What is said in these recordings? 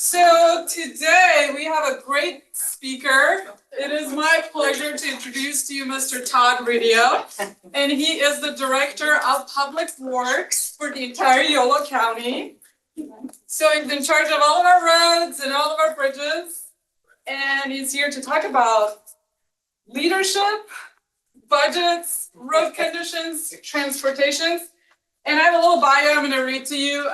So today we have a great speaker. It is my pleasure to introduce to you Mr. Todd Riddiough, and he is the Director of Public Works for the entire Yolo County. So he's in charge of all of our roads and all of our bridges, and he's here to talk about leadership, budgets, road conditions, transportations. And I have a little bio I'm going to read to you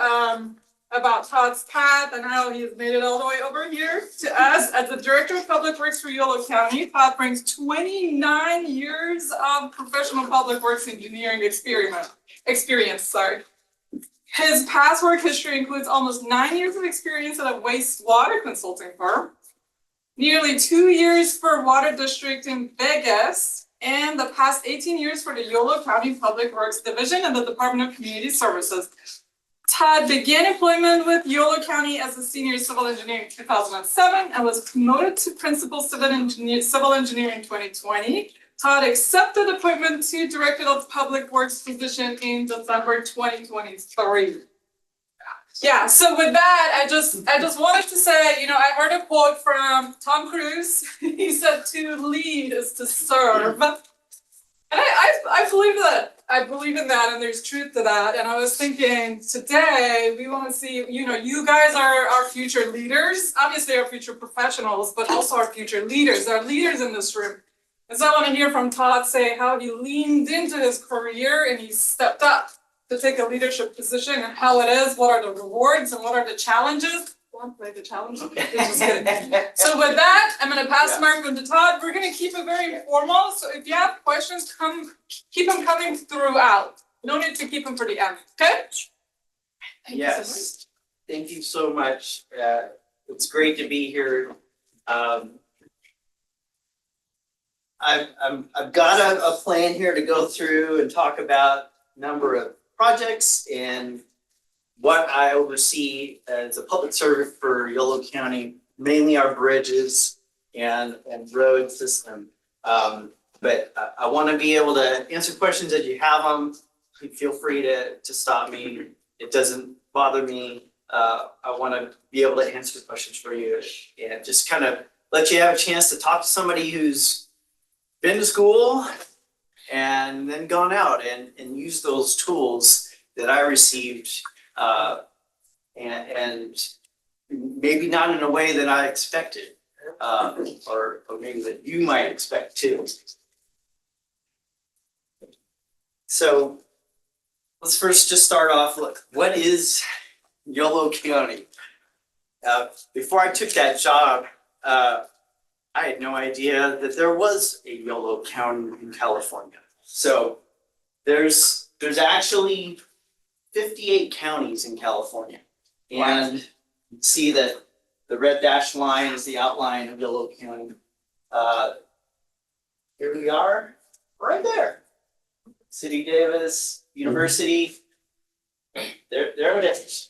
about Todd's path and how he's made it all the way over here to us. As the Director of Public Works for Yolo County, Todd brings 29 years of professional public works engineering experience. His past work history includes almost 9 years of experience at a wastewater consulting firm, nearly 2 years for Water District in Vegas, and the past 18 years for the Yolo County Public Works Division and the Department of Community Services. Todd began employment with Yolo County as a senior civil engineer in 2007 and was promoted to principal civil engineer in 2020. Todd accepted appointment to Director of Public Works position in December 2023. Yeah, so with that, I just wanted to say, I heard a quote from Tom Cruise. He said, "To lead is to serve." And I believe that. I believe in that, and there's truth to that. And I was thinking today, we want to see, you guys are our future leaders, obviously our future professionals, but also our future leaders. There are leaders in this room. And so I want to hear from Todd say how he leaned into his career and he stepped up to take a leadership position and how it is, what are the rewards and what are the challenges. Don't play the challenges. Just kidding. So with that, I'm going to pass the microphone to Todd. We're going to keep it very informal. So if you have questions, keep them coming throughout. No need to keep them for the end. Okay? Yes. Thank you so much. It's great to be here. I've got a plan here to go through and talk about a number of projects and what I oversee as a public servant for Yolo County, mainly our bridges and road system. But I want to be able to answer questions as you have them. Feel free to stop me. It doesn't bother me. I want to be able to answer questions for you and just kind of let you have a chance to talk to somebody who's been to school and then gone out and use those tools that I received and maybe not in a way that I expected, or maybe that you might expect too. So let's first just start off, look, what is Yolo County? Before I took that job, I had no idea that there was a Yolo County in California. So there's actually 58 counties in California. And you see that the red dashed line is the outline of Yolo County. Here we are, right there. City Davis, University, there it is.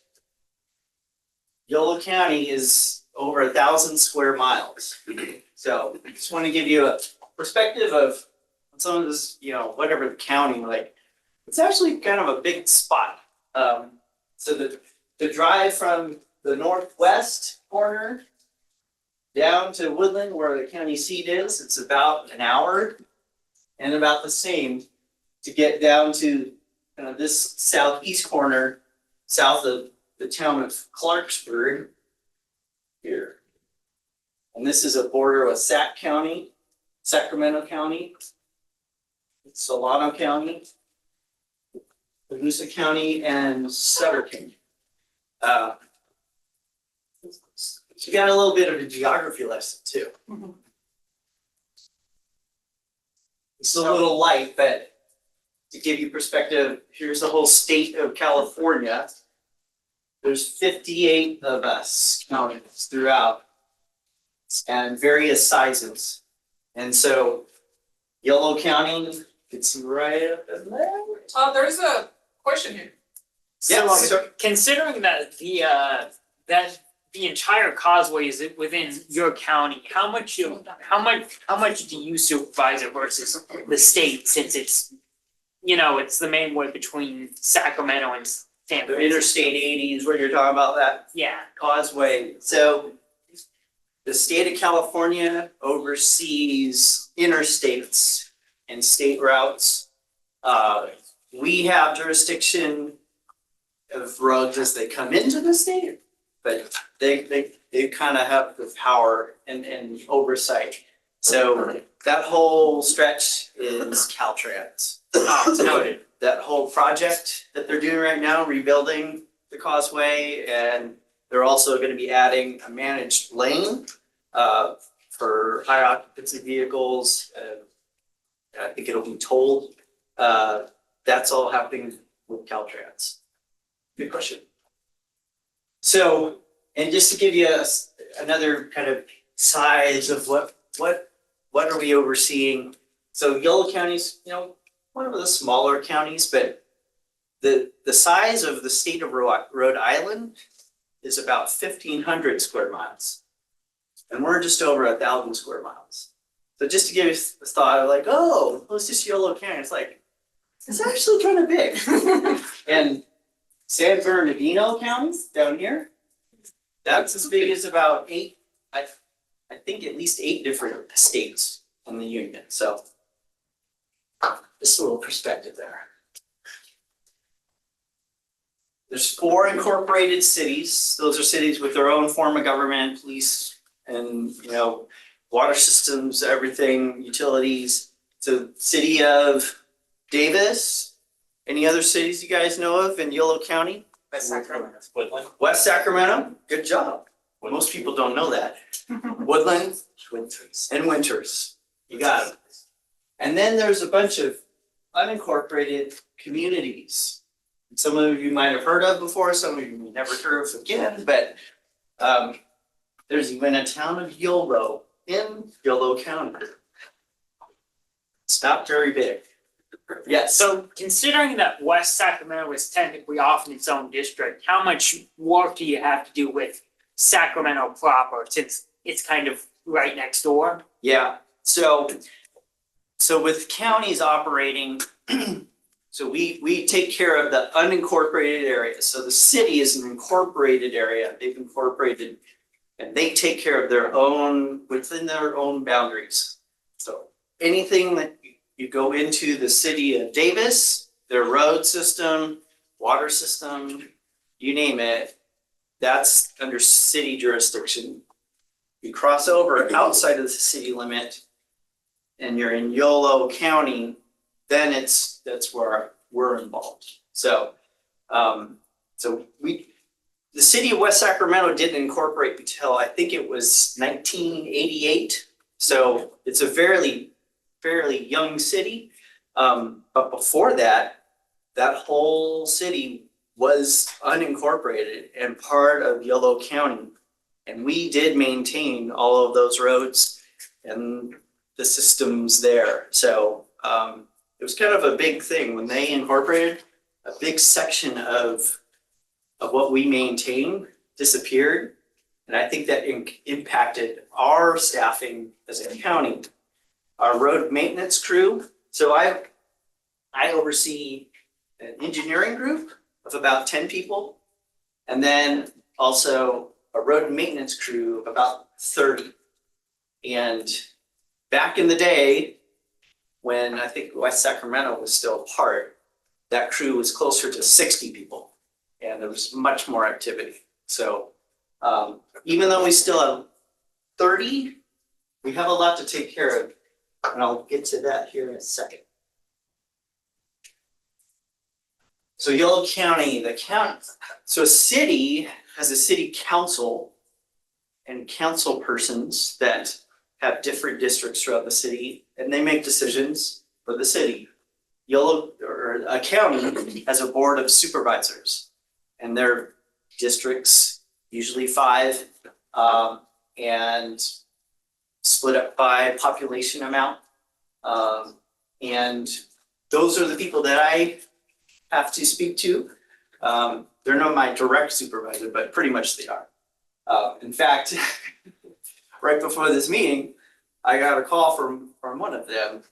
Yolo County is over 1,000 square miles. So I just want to give you a perspective of some of this, whatever the county, like, it's actually kind of a big spot. So the drive from the northwest corner down to Woodland, where the county seat is, it's about an hour, and about the same to get down to this southeast corner, south of the town of Clarksburg here. And this is a border with Sac County, Sacramento County, Solano County, Paducah County, and Sutter County. So you got a little bit of a geography lesson too. Mm-hmm. It's a little light, but to give you perspective, here's the whole state of California. There's 58 of us counties throughout and various sizes. And so Yolo County, it's right up in there. There's a question here. So considering that the entire causeway is within your county, how much do you supervise it versus the state, since it's it's the main way between Sacramento San The Francisco. Interstate 80s, where you're talking about that Yeah, causeway. So the state of California oversees interstates and state routes. We have jurisdiction of roads as they come into the state, but they kind of have the power and oversight. So that whole stretch is Caltrans. oh, noted. That whole project that they're doing right now, rebuilding the causeway, and they're also gonna be adding a managed lane for high occupancy vehicles. I think it'll be tolled. That's all happening with Caltrans. Good question. So, and just to give you another kind of size of what are we overseeing? So Yolo County's, one of the smaller counties, but the size of the state of Rhode Island is about 1,500 square miles. And we're just over 1,000 square miles. So just to give you a thought, like, oh, it's just Yolo County. It's like, it's actually kind of big. And San Bernardino County down here, that's as big as about I think at least 8 different states in the union. So just a little perspective there. There's 4 incorporated cities. Those are cities with their own form of government, police, and water systems, everything, utilities. So city of Davis. Any other cities you guys know of in Yolo County? West Sacramento. Woodland. West Sacramento, good job. Most people don't know that. Woodland Winters. and Winters, you got it. And then there's a bunch of unincorporated communities. Some of you might have heard of before, some of you may never heard of again, but there's even a town of Yolo in Yolo County. It's not very big. Yes. So considering that West Sacramento is technically off in its own district, how much work do you have to do with Sacramento proper, since it's kind of right next door? Yeah, so with counties operating, so we take care of the unincorporated areas. So the city is an incorporated area. They've incorporated and they take care of their own, within their own boundaries. So anything that you go into the city of Davis, their road system, water system, you name it, that's under city jurisdiction. You cross over outside of the city limit and you're in Yolo County, then that's where we're involved. So the city of West Sacramento didn't incorporate until I think it was 1988. So it's a fairly young city. But before that, that whole city was unincorporated and part of Yolo County. And we did maintain all of those roads and the systems there. So it was kind of a big thing when they incorporated. A big section of what we maintain disappeared. And I think that impacted our staffing as a county, our road maintenance crew. So I oversee an engineering group of about 10 people, and then also a road maintenance crew of about 30. And back in the day, when I think West Sacramento was still part, that crew was closer to 60 people, and there was much more activity. So even though we still have 30, we have a lot to take care of, and I'll get to that here in a second. So Yolo County, so a city has a city council and council persons that have different districts throughout the city, and they make decisions for the city. Yolo, or a county, has a board of supervisors, and their districts, usually 5, and split up by population amount. And those are the people that I have to speak to. They're not my direct supervisor, but pretty much they are. In fact, right before this meeting, I got a call from one of them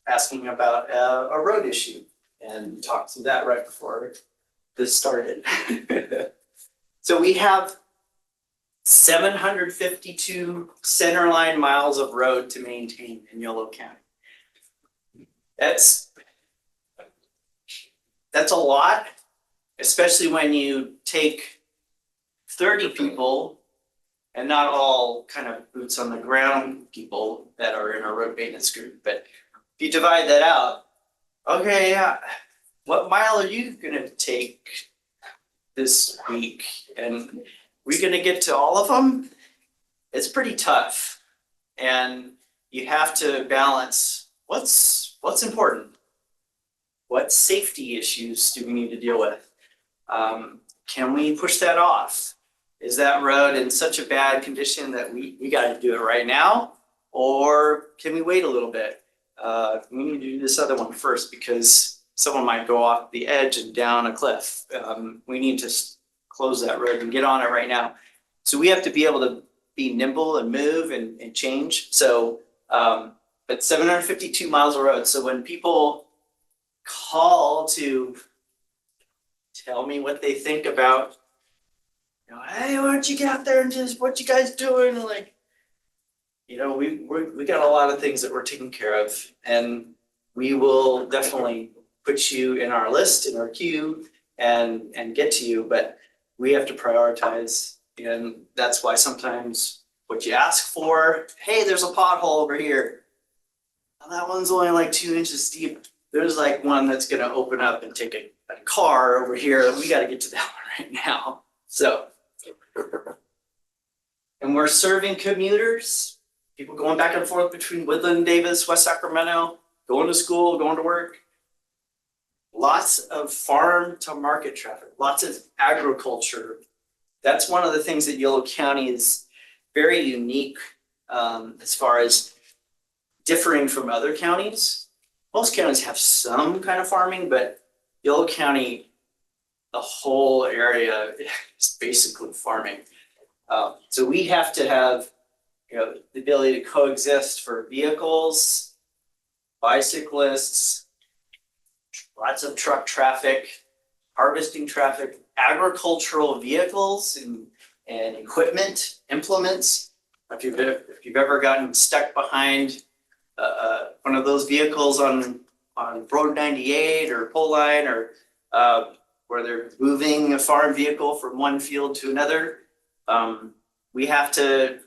asking about a road issue, and talked to that right before this started. So we have 752 centerline miles of road to maintain in Yolo County. That's a lot, especially when you take 30 people and not all kind of boots on the ground people that are in our road maintenance group. But if you divide that out, okay, yeah, what mile are you gonna take this week? And we're gonna get to all of them? It's pretty tough. And you have to balance what's important. What safety issues do we need to deal with? Can we push that off? Is that road in such a bad condition that we gotta do it right now? Or can we wait a little bit? We need to do this other one first because someone might go off the edge and down a cliff. We need to close that road and get on it right now. So we have to be able to be nimble and move and change. So, but 752 miles of road. So when people call to tell me what they think about, you know, hey, why don't you get out there and just, what you guys doing? And like, you know, we got a lot of things that we're taking care of, and we will definitely put you in our list, in our queue, and get to you, but we have to prioritize. And that's why sometimes what you ask for, hey, there's a pothole over here. And that one's only like 2 inches deep. There's like one that's gonna open up and take a car over here. We gotta get to that one right now. So, and we're serving commuters, people going back and forth between Woodland, Davis, West Sacramento, going to school, going to work. Lots of farm to market traffic, lots of agriculture. That's one of the things that Yolo County is very unique as far as differing from other counties. Most counties have some kind of farming, but Yolo County, the whole area is basically farming. So we have to have, you know, the ability to coexist for vehicles, bicyclists, lots of truck traffic, harvesting traffic, agricultural vehicles and equipment, implements. If you've ever gotten stuck behind one of those vehicles on Road 98 or pole line, or where they're moving a farm vehicle from one field to another, we have to,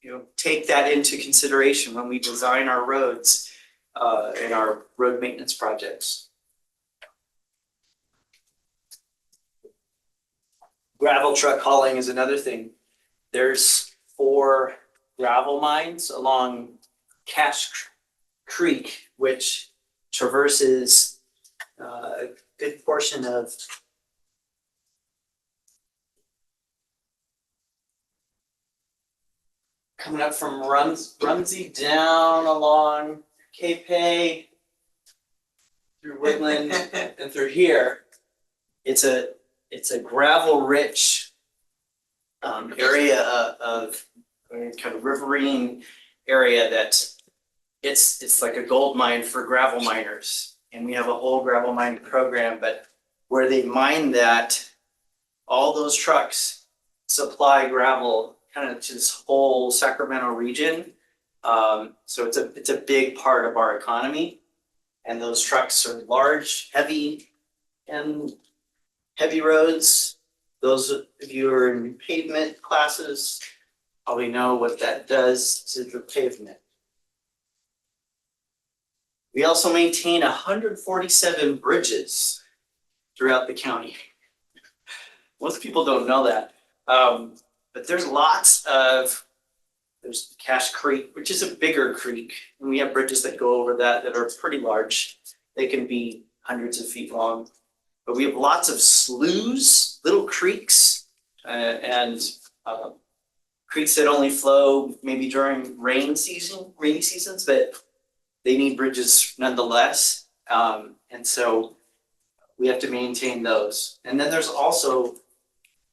you know, take that into consideration when we design our roads in our road maintenance projects. Gravel truck hauling is another thing. There's 4 gravel mines along Cache Creek, which traverses a good portion of coming up from Rumsey down along Cape through Woodland and through here. It's a gravel rich area of kind of riverine area that it's like a gold mine for gravel miners. And we have a whole gravel mining program, but where they mine that, all those trucks supply gravel kind of to this whole Sacramento region. So it's a big part of our economy. And those trucks are large, heavy, and heavy roads. Those of you who are in pavement classes probably know what that does to the pavement. We also maintain 147 bridges throughout the county. Most people don't know that. But there's there's Cache Creek, which is a bigger creek. And we have bridges that go over that are pretty large. They can be hundreds of feet long. But we have lots of sloughs, little creeks, and creeks that only flow maybe during rainy seasons, but they need bridges nonetheless. And so we have to maintain those. And then there's also,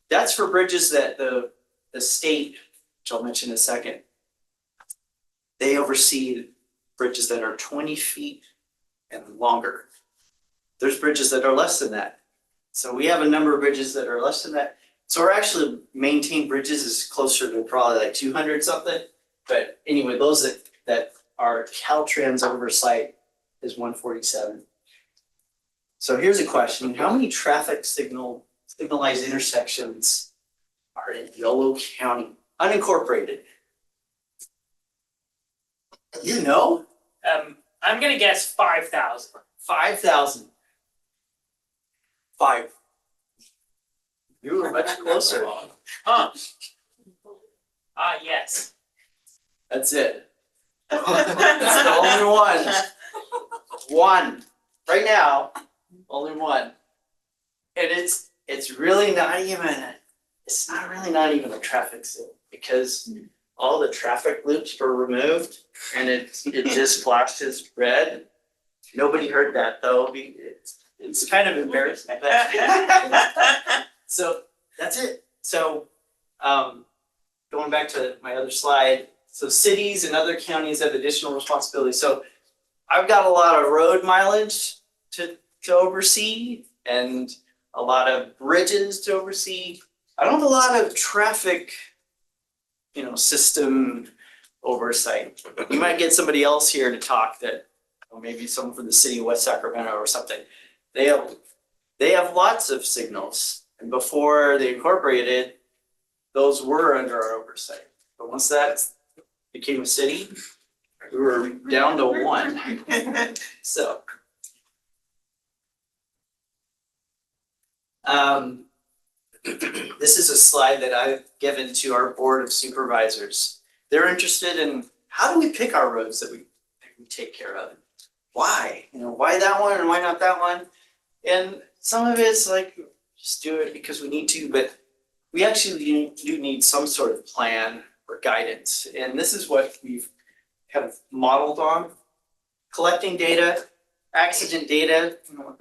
that's for bridges that the state, which I'll mention in a second, they oversee bridges that are 20 feet and longer. There's bridges that are less than that. So we have a number of bridges that are less than that. So our actually maintained bridges is closer to probably like 200 something. But anyway, those that are Caltrans oversight is 147. So here's a question: how many traffic signalized intersections are in Yolo County, unincorporated? You know? I'm gonna guess 5,000. 5,000. 5. You were much closer. Huh. Yes. That's it. It's the only one. One. Right now, only one. And it's really not even, it's not really not even a traffic signal because all the traffic loops were removed and it just flashes red. Nobody heard that though. It's kind of embarrassing. So that's it. So going back to my other slide, so cities and other counties have additional responsibilities. So I've got a lot of road mileage to oversee and a lot of bridges to oversee. I don't have a lot of traffic, system oversight. You might get somebody else here to talk that, or maybe someone from the city of West Sacramento or something. They have lots of signals, and before they incorporated, those were under our oversight. But once that became a city, we were down to one. So, this is a slide that I've given to our board of supervisors. They're interested in how do we pick our roads that we take care of? Why? Why that one and why not that one? And some of it's like, just do it because we need to, but we actually do need some sort of plan or guidance. And this is what we've kind of modeled on. Collecting data, accident data,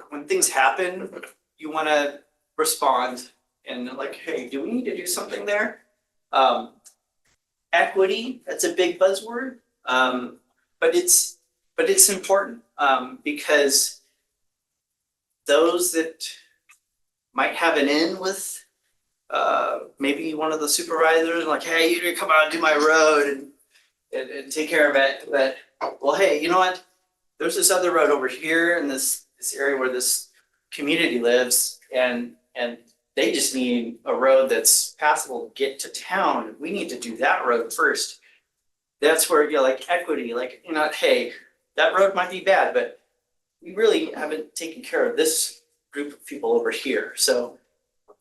when things happen, you want to respond and like, hey, do we need to do something there? Equity, that's a big buzzword, but it's important because those that might have an in with maybe one of the supervisors, like, hey, you need to come out and do my road and take care of it. But well, hey, you know what? There's this other road over here in this area where this community lives, and they just need a road that's passable to get to town. We need to do that road first. That's where like equity, like, hey, that road might be bad, but we really haven't taken care of this group of people over here. So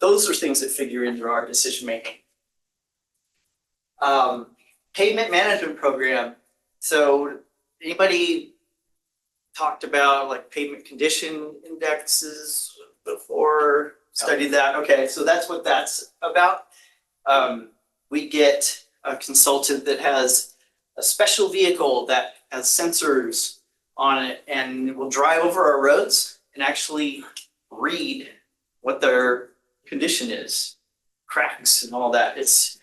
those are things that figure into our decision making. Pavement management program. So anybody talked about like pavement condition indexes before? Studied that? Okay, so that's what that's about. We get a consultant that has a special vehicle that has sensors on it and will drive over our roads and actually read what their condition is, cracks and all that. It's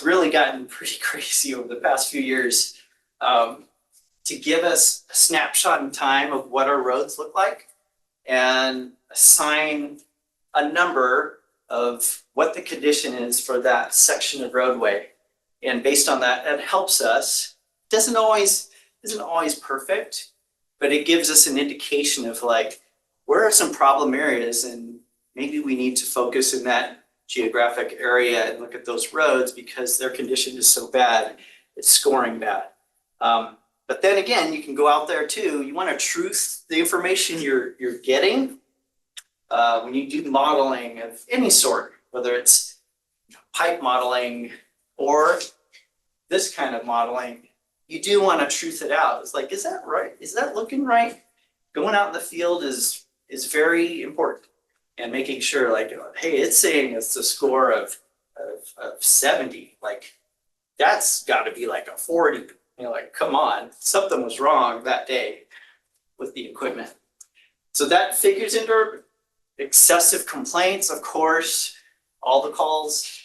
really gotten pretty crazy over the past few years to give us a snapshot in time of what our roads look like and assign a number of what the condition is for that section of roadway. And based on that, it helps us. Isn't always perfect, but it gives us an indication of like, where are some problem areas and maybe we need to focus in that geographic area and look at those roads because their condition is so bad, it's scoring bad. But then again, you can go out there too. You want to truth the information you're getting. When you do modeling of any sort, whether it's pipe modeling or this kind of modeling, you do want to truth it out. It's like, is that right? Is that looking right? Going out in the field is very important, and making sure like, hey, it's saying it's a score of 70. Like that's got to be like a 40. Like, come on, something was wrong that day with the equipment. So that figures into excessive complaints, of course, all the calls,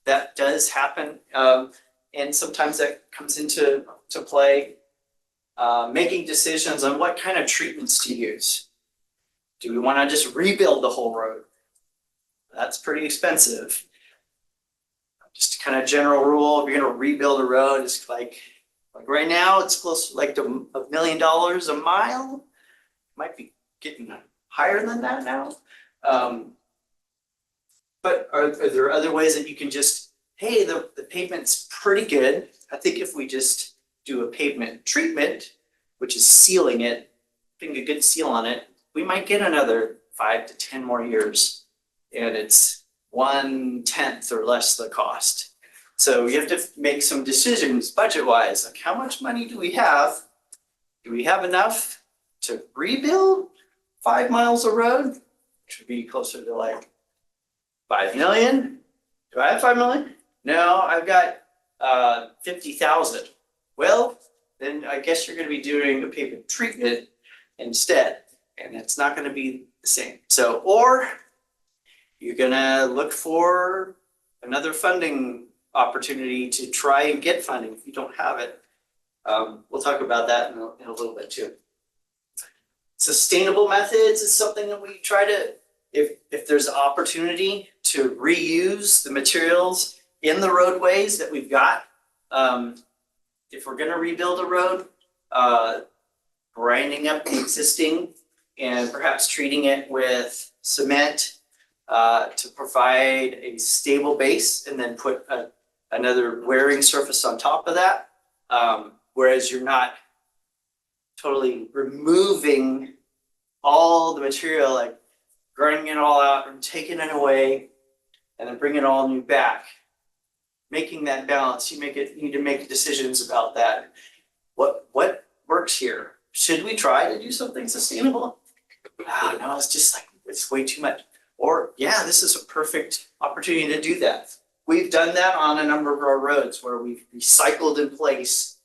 that does happen. And sometimes that comes into play. Making decisions on what kind of treatments to use. Do we want to just rebuild the whole road? That's pretty expensive. Just a kind of general rule, if you're gonna rebuild a road, it's like right now, it's close to like to $1 million a mile. Might be getting higher than that now. But are there other ways that you can just, hey, the pavement's pretty good. I think if we just do a pavement treatment, which is sealing it, putting a good seal on it, we might get another 5 to 10 more years. And it's 1/10 or less the cost. So you have to make some decisions budget-wise, like how much money do we have? Do we have enough to rebuild 5 miles of road? Which would be closer to like 5 million? Do I have 5 million? No, I've got 50,000. Well, then I guess you're gonna be doing a pavement treatment instead, and it's not gonna be the same. So, or you're gonna look for another funding opportunity to try and get funding if you don't have it. We'll talk about that in a little bit too. Sustainable methods is something that we try to, if there's opportunity to reuse the materials in the roadways that we've got. If we're gonna rebuild a road, grinding up the existing and perhaps treating it with cement to provide a stable base and then put another wearing surface on top of that. Whereas you're not totally removing all the material, like grinding it all out and taking it away and then bringing it all new back. Making that balance, you need to make decisions about that. What works here? Should we try to do something sustainable? Oh, no, it's just like, it's way too much. Or yeah, this is a perfect opportunity to do that. We've done that on a number of our roads where we've recycled in place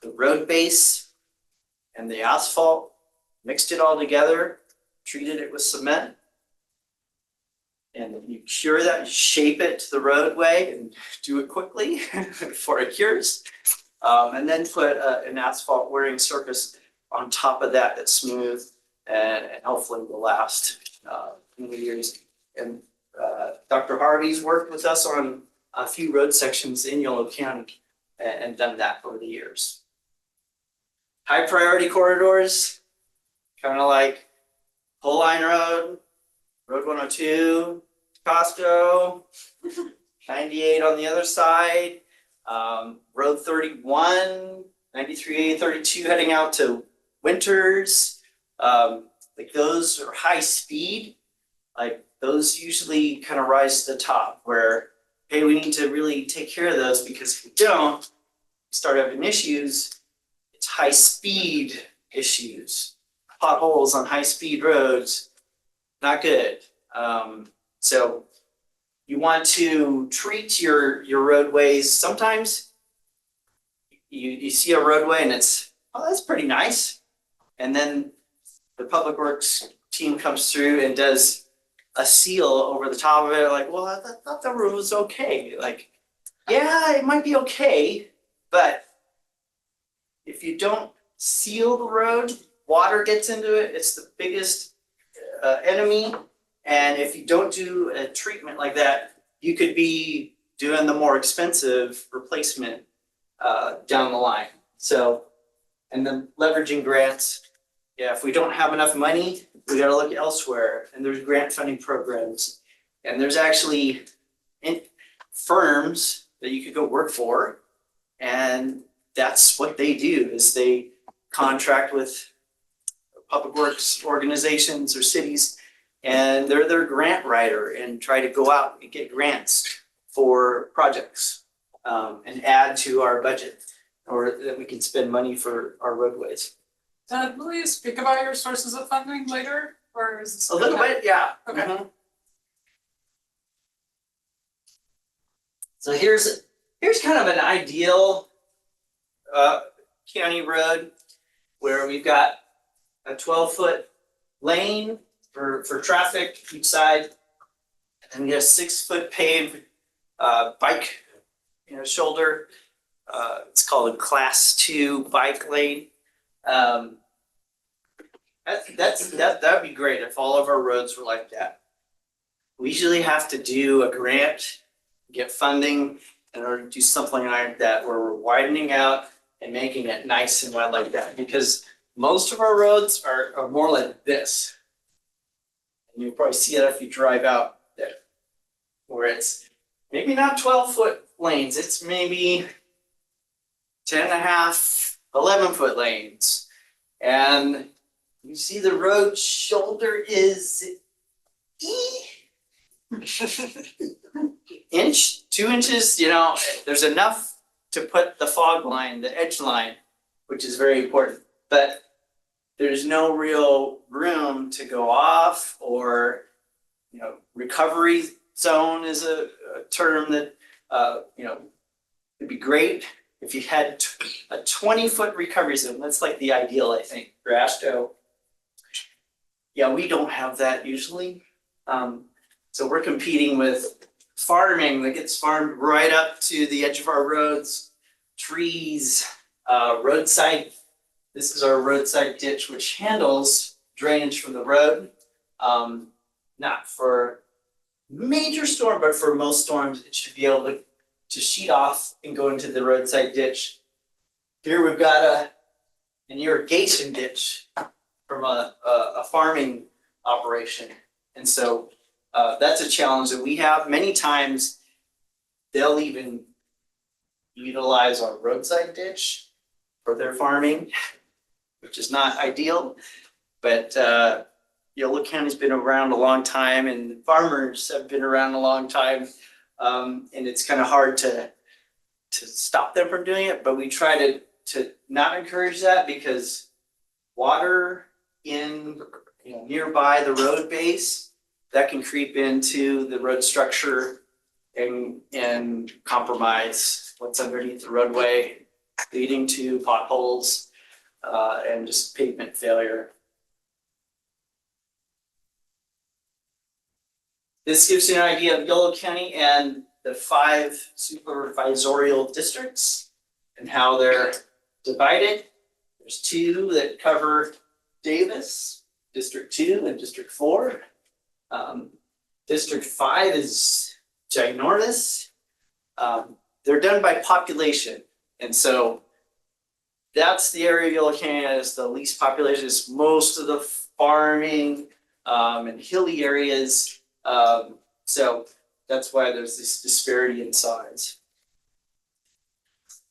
the road base and the asphalt, mixed it all together, treated it with cement. And you cure that, shape it to the roadway and do it quickly before it cures. And then put an asphalt wearing surface on top of that that's smooth and hopefully will last many years. And Dr. Harvey's worked with us on a few road sections in Yolo County and done that over the years. High priority corridors, kind of like Pole Line Road, Road 102, Costco, 98 on the other side, Road 31, 93A, 32 heading out to Winters. Like those are high speed. Like those usually kind of rise to the top where, hey, we need to really take care of those because if we don't, start having issues. It's high speed issues. Potholes on high speed roads, not good. So you want to treat your roadways. Sometimes you see a roadway and it's, oh, that's pretty nice. And then the public works team comes through and does a seal over the top of it. Like, well, I thought the road was okay. Like, yeah, it might be okay, but if you don't seal the road, water gets into it. It's the biggest enemy. And if you don't do a treatment like that, you could be doing the more expensive replacement down the line. So, and then leveraging grants. Yeah, if we don't have enough money, we got to look elsewhere. And there's grant funding programs. And there's actually firms that you could go work for. And that's what they do, is they contract with public works organizations or cities, and they're their grant writer and try to go out and get grants for projects and add to our budget, or that we can spend money for our roadways. Todd, will you speak about your sources of funding later, or is this? A little bit, yeah. Okay. Mhm. So here's kind of an ideal county road where we've got a 12-foot lane for traffic each side, and we got a 6-foot paved bike, shoulder. It's called a Class 2 bike lane. That'd be great if all of our roads were like that. we usually have to do a grant, get funding in order to do something like that, where we're widening out and making it nice and wide like that, because most of our roads are more like this. And you'll probably see that if you drive out there, where it's maybe not 12-foot lanes, it's maybe 10.5, 11-foot lanes. And you see the road shoulder is inch, 2 inches, there's enough to put the fog line, the edge line, which is very important. But there's no real room to go off, or, recovery zone is a term that, it'd be great if you had a 20-foot recovery zone. That's like the ideal, I think, for ASHTO. Yeah, we don't have that usually. So we're competing with farming that gets farmed right up to the edge of our roads, trees, roadside. This is our roadside ditch, which handles drainage from the road. Not for major storm, but for most storms, it should be able to sheet off and go into the roadside ditch. Here we've got an irrigation ditch from a farming operation. And so that's a challenge that we have. Many times they'll even utilize our roadside ditch for their farming, which is not ideal. But Yolo County's been around a long time, and farmers have been around a long time. And it's kind of hard to stop them from doing it, but we try to not encourage that, because water in nearby the road base, that can creep into the road structure and compromise what's underneath the roadway, leading to potholes and just pavement failure. This gives you an idea of Yolo County and the 5 supervisorial districts and how they're divided. There's 2 that cover Davis, District 2 and District 4. District 5 is ginormous. They're done by population. And so that's the area of Yolo County that is the least population. It's most of the farming and hilly areas. So that's why there's this disparity in size.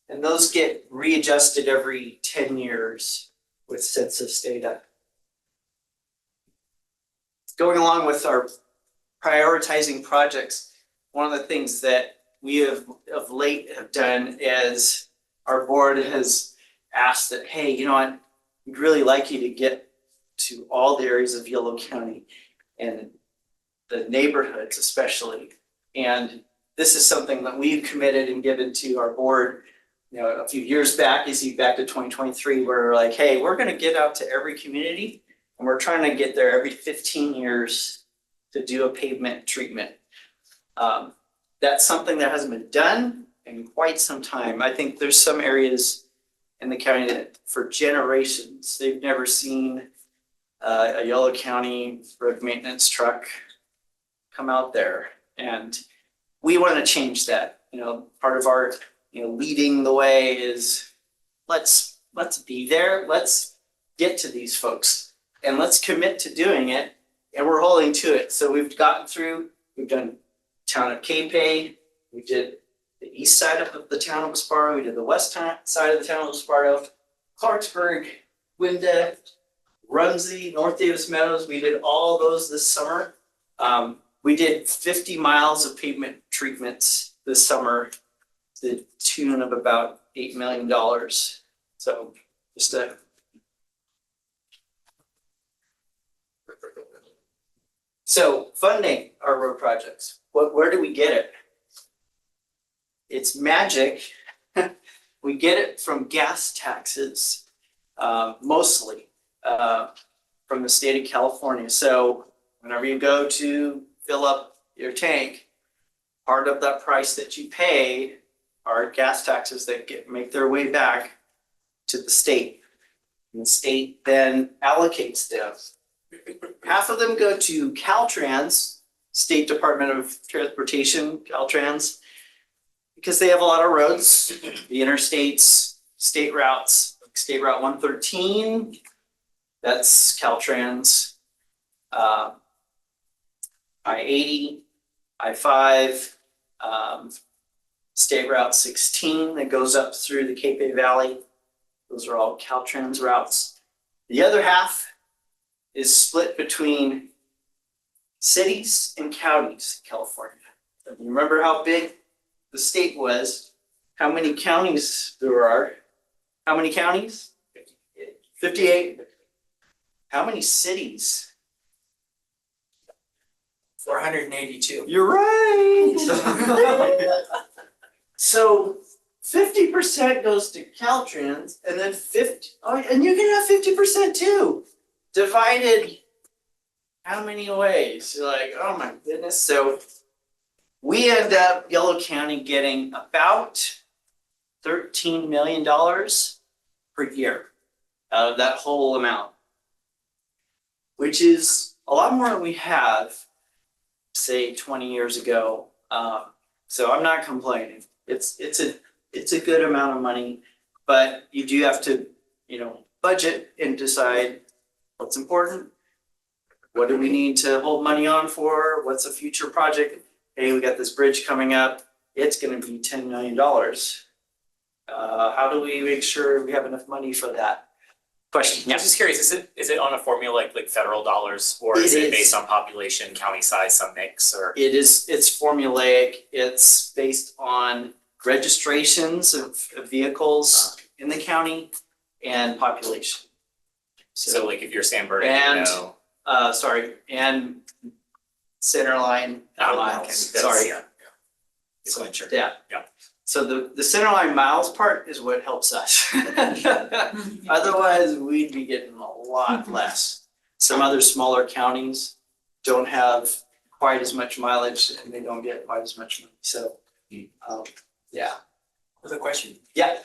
And those get readjusted every 10 years with census data. Going along with our prioritizing projects, one of the things that we have of late have done is our board has asked that, hey, you know what, we'd really like you to get to all the areas of Yolo County and the neighborhoods especially. And this is something that we've committed and given to our board, a few years back, back to 2023, where we're like, hey, we're gonna get out to every community, and we're trying to get there every 15 years to do a pavement treatment. That's something that hasn't been done in quite some time. I think there's some areas in the county that for generations, they've never seen a Yolo County road maintenance truck come out there. And we want to change that. Part of our leading the way is let's be there, let's get to these folks, and let's commit to doing it, and we're holding to it. So we've done town of Capay, we did the east side of the town of Esparto, we did the west side of the town of Esparto, Clarksburg, Wynda, Rumsey, North Davis Meadows, we did all those this summer. We did 50 miles of pavement treatments this summer, to the tune of about $8 million. So just So funding our road projects, where do we get it? It's magic. We get it from gas taxes, mostly from the state of California. So whenever you go to fill up your tank, part of that price that you pay are gas taxes that make their way back to the state. And the state then allocates them. Half of them go to Caltrans, State Department of Transportation, Caltrans, because they have a lot of roads, the interstates, state routes, State Route 113, that's Caltrans. I-80, I-5, State Route 16 that goes up through the Cape Bay Valley. Those are all Caltrans routes. The other half is split between cities and counties in California. You remember how big the state was, how many counties there are? How many counties? 58. How many cities? 482. You're right. So 50% goes to Caltrans, and then 50. Oh, and you can have 50% too. Divided how many ways? You're like, oh my goodness. So we end up Yolo County getting about $13 million per year out of that whole amount, which is a lot more than we have, say 20 years ago. So I'm not complaining. It's a good amount of money, but you do have to, budget and decide what's important. What do we need to hold money on for? What's a future project? Hey, we got this bridge coming up. It's gonna be $10 million. How do we make sure we have enough money for that? Question, I'm just curious, is it on a formula like federal dollars, or is It it is. based on population, county size, some mix, or? It's formulaic. It's based on registrations of vehicles in the county and population. So like if you're San Bernardino. And center line miles, Okay, sorry. yeah. Just making sure. Yeah. Yeah. So the center line miles part is what helps us. Otherwise, we'd be getting a lot less. Some other smaller counties don't have quite as much mileage and they don't get quite as much money, so, yeah. Another question. Yeah.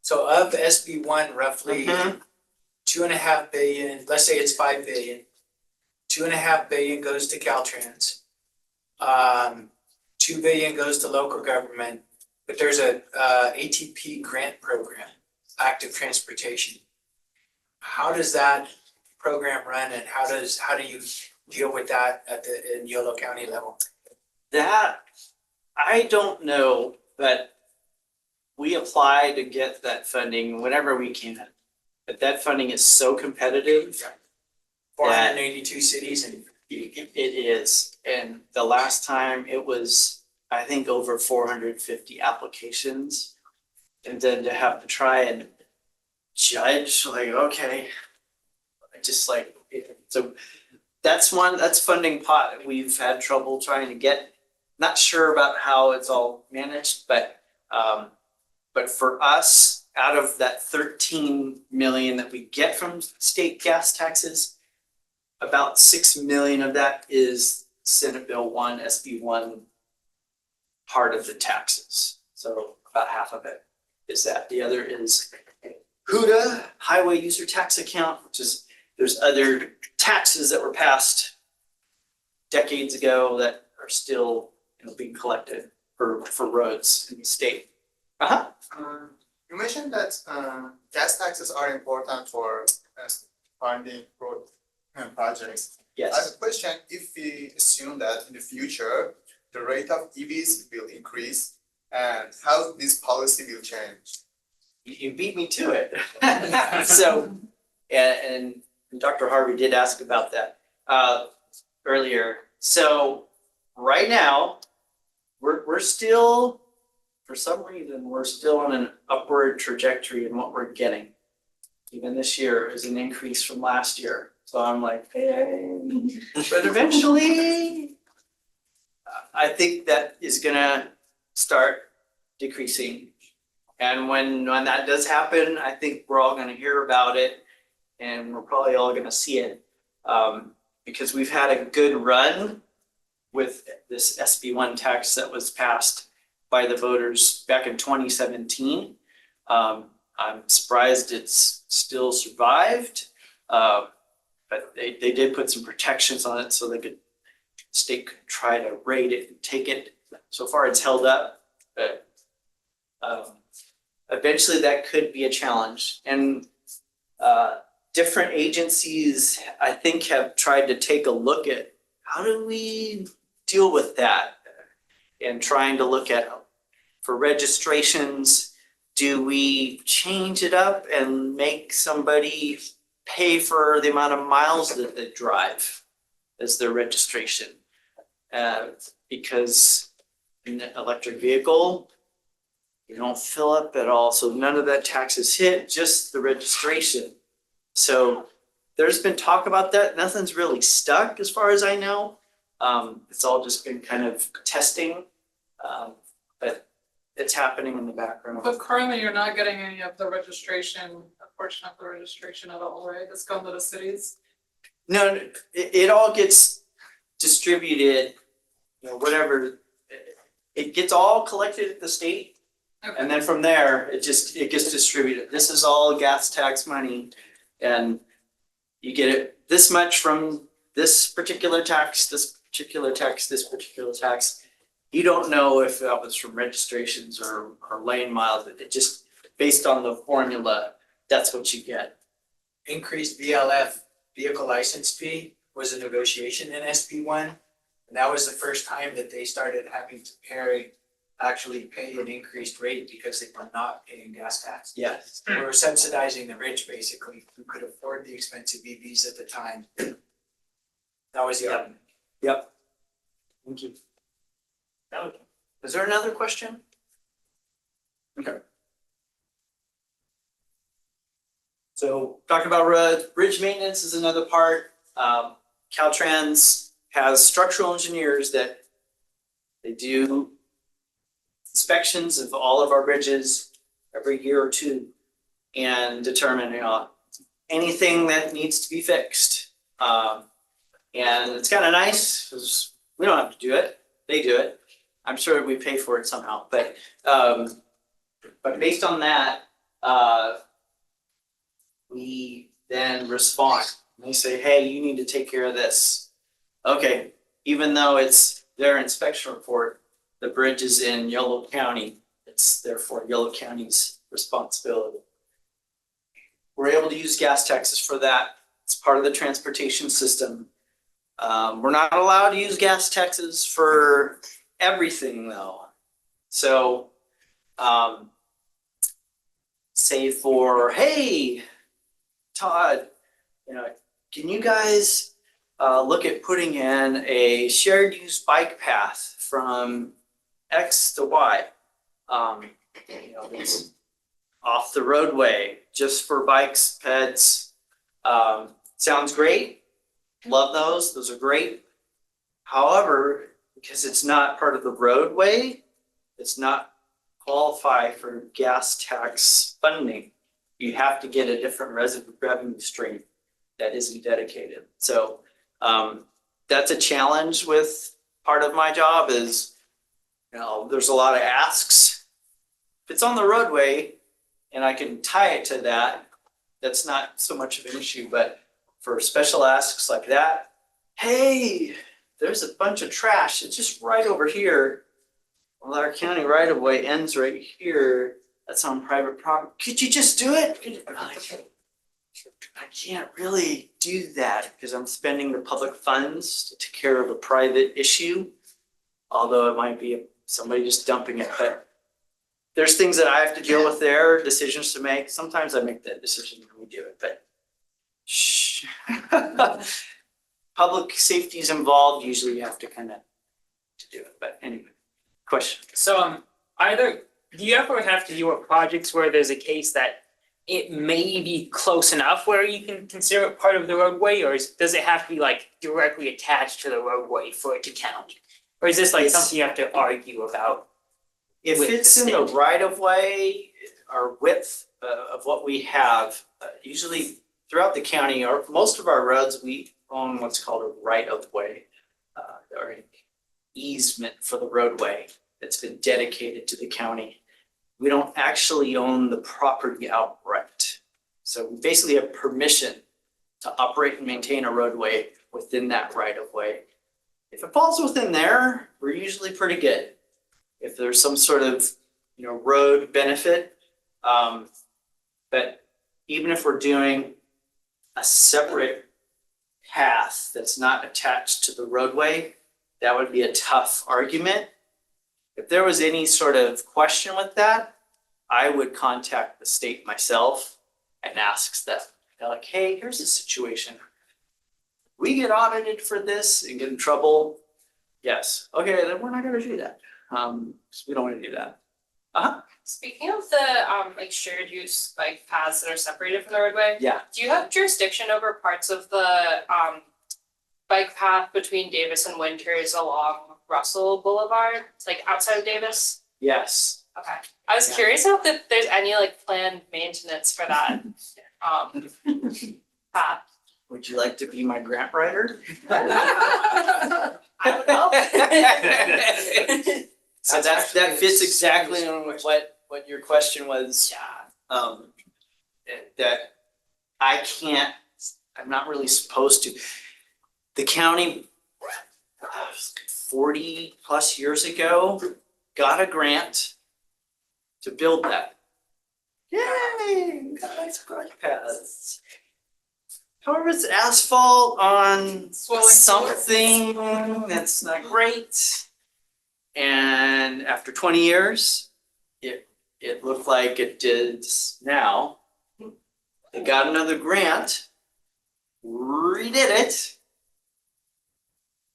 So of SB one, roughly Mhm. 2.5 billion, let's say it's 5 billion. 2.5 billion goes to Caltrans. 2 billion goes to local government, but there's a ATP grant program, active transportation. How does that program run, and how do you deal with that in Yolo County level? That, I don't know, but we apply to get that funding whenever we can. But that funding is so competitive. 482 cities and It is, and the last time it was, I think, over 450 applications. And then to have to try and judge, like, okay, so that's funding pot that we've had trouble trying to get. Not sure about how it's all managed, but for us, out of that 13 million that we get from state gas taxes, about 6 million of that is Senate Bill 1, SB 1 part of the taxes. So about half of it is that. The other is HUDA, Highway User Tax Account, which is, there's other taxes that were passed decades ago that are still, being collected for roads in the state. You mentioned that gas taxes are important for funding road projects. I have Yes, a question, if we assume that in the future, the rate of EVs will increase, and how this policy will change? you beat me to it. So, and Dr. Harvey did ask about that earlier. So right now, we're still, for some reason, we're still on an upward trajectory in what we're getting. Even this year is an increase from last year. So I'm like, hey, but eventually, I think that is gonna start decreasing. And when that does happen, I think we're all gonna hear about it, and we're probably all gonna see it. Because we've had a good run with this SB1 tax that was passed by the voters back in 2017. I'm surprised it's still survived. But they did put some protections on it so they could state could try to raid it and take it. So far it's held up, but eventually that could be a challenge. And different agencies, I think, have tried to take a look at how do we deal with that, and trying to look at, for registrations, do we change it up and make somebody pay for the amount of miles that they drive as their registration? Because in an electric vehicle, you don't fill up at all, so none of that tax is hit, just the registration. So there's been talk about that. Nothing's really stuck as far as I know. It's all just been kind of testing, but it's happening in the background. But currently, you're not getting any of the registration, a portion of the registration at all, right? That's going to the cities. No, it all gets distributed, whatever. It gets all collected at the state, Okay. and then from there, it gets distributed. This is all gas tax money, and you get it this much from this particular tax, this particular tax, this particular tax. You don't know if that was from registrations or lane miles. It just, based on the formula, that's what you get. Increased VLF vehicle license fee was a negotiation in SB 1. And that was the first time that they started having to actually pay an increased rate because they were not paying gas tax. Yes. They were subsidizing the rich, basically, who could afford the expensive EVs at the time. That was the argument. Yep. Thank you. Is there another question? Okay. So talking about bridge maintenance is another part. Caltrans has structural engineers that they do inspections of all of our bridges every year or two and determine anything that needs to be fixed. And it's kind of nice because we don't have to do it; they do it. I'm sure we pay for it somehow, but based on that, we then respond. They say, "Hey, you need to take care of this." Okay, even though it's their inspection report, the bridge is in Yolo County. It's therefore Yolo County's responsibility. We're able to use gas taxes for that. It's part of the transportation system. We're not allowed to use gas taxes for everything though. So, say for, hey, Todd, can you guys look at putting in a shared use bike path from X to Y? It's off the roadway, just for bikes, peds. Sounds great. Love those. Those are great. However, because it's not part of the roadway, it's not qualify for gas tax funding. You have to get a different revenue stream that isn't dedicated. So that's a challenge with part of my job is, there's a lot of asks. If it's on the roadway and I can tie it to that, that's not so much of an issue. But for special asks like that, hey, there's a bunch of trash. It's just right over here. Well, our county right of way ends right here. That's on private property. Could you just do it? I can't really do that because I'm spending the public funds to take care of a private issue. Although it might be somebody just dumping it, but there's things that I have to deal with there, decisions to make. Sometimes I make that decision when we do it, but shh. Public safety is involved. Usually you have to kind of to do it, but anyway, question. So do you ever have to deal with projects where there's a case that it may be close enough where you can consider it part of the roadway, or does it have to be like directly attached to the roadway for it to count? Or is this like something you have to argue about? If with it's the in the state? right of way or width of what we have, usually throughout the county, or most of our roads, we own what's called a right of way or an easement for the roadway that's been dedicated to the county. We don't actually own the property outright. So we basically have permission to operate and maintain a roadway within that right of way. If it falls within there, we're usually pretty good. If there's some sort of, road benefit, but even if we're doing a separate path that's not attached to the roadway, that would be a tough argument. If there was any sort of question with that, I would contact the state myself and ask them. They're like, hey, here's the situation. We get audited for this and get in trouble. Yes. Okay, then we're not gonna do that. 'Cause we don't wanna do that. Speaking of the like shared use like paths that are separated from the roadway, Yeah. do you have jurisdiction over parts of the bike path between Davis and Winters along Russell Boulevard, like outside of Davis? Yes. Okay, I was Yeah. curious if there's any like planned maintenance for that path. Would you like to be my grant writer? I would help. So that fits exactly on what your question was. Yeah. That I can't, I'm not really supposed to. The county, 40 plus years ago, got a grant to build that. Yay, we got nice bike paths. However, it's asphalt on Swelling something that's not great. And after 20 years, it looked like it did now. They got another grant, redid it.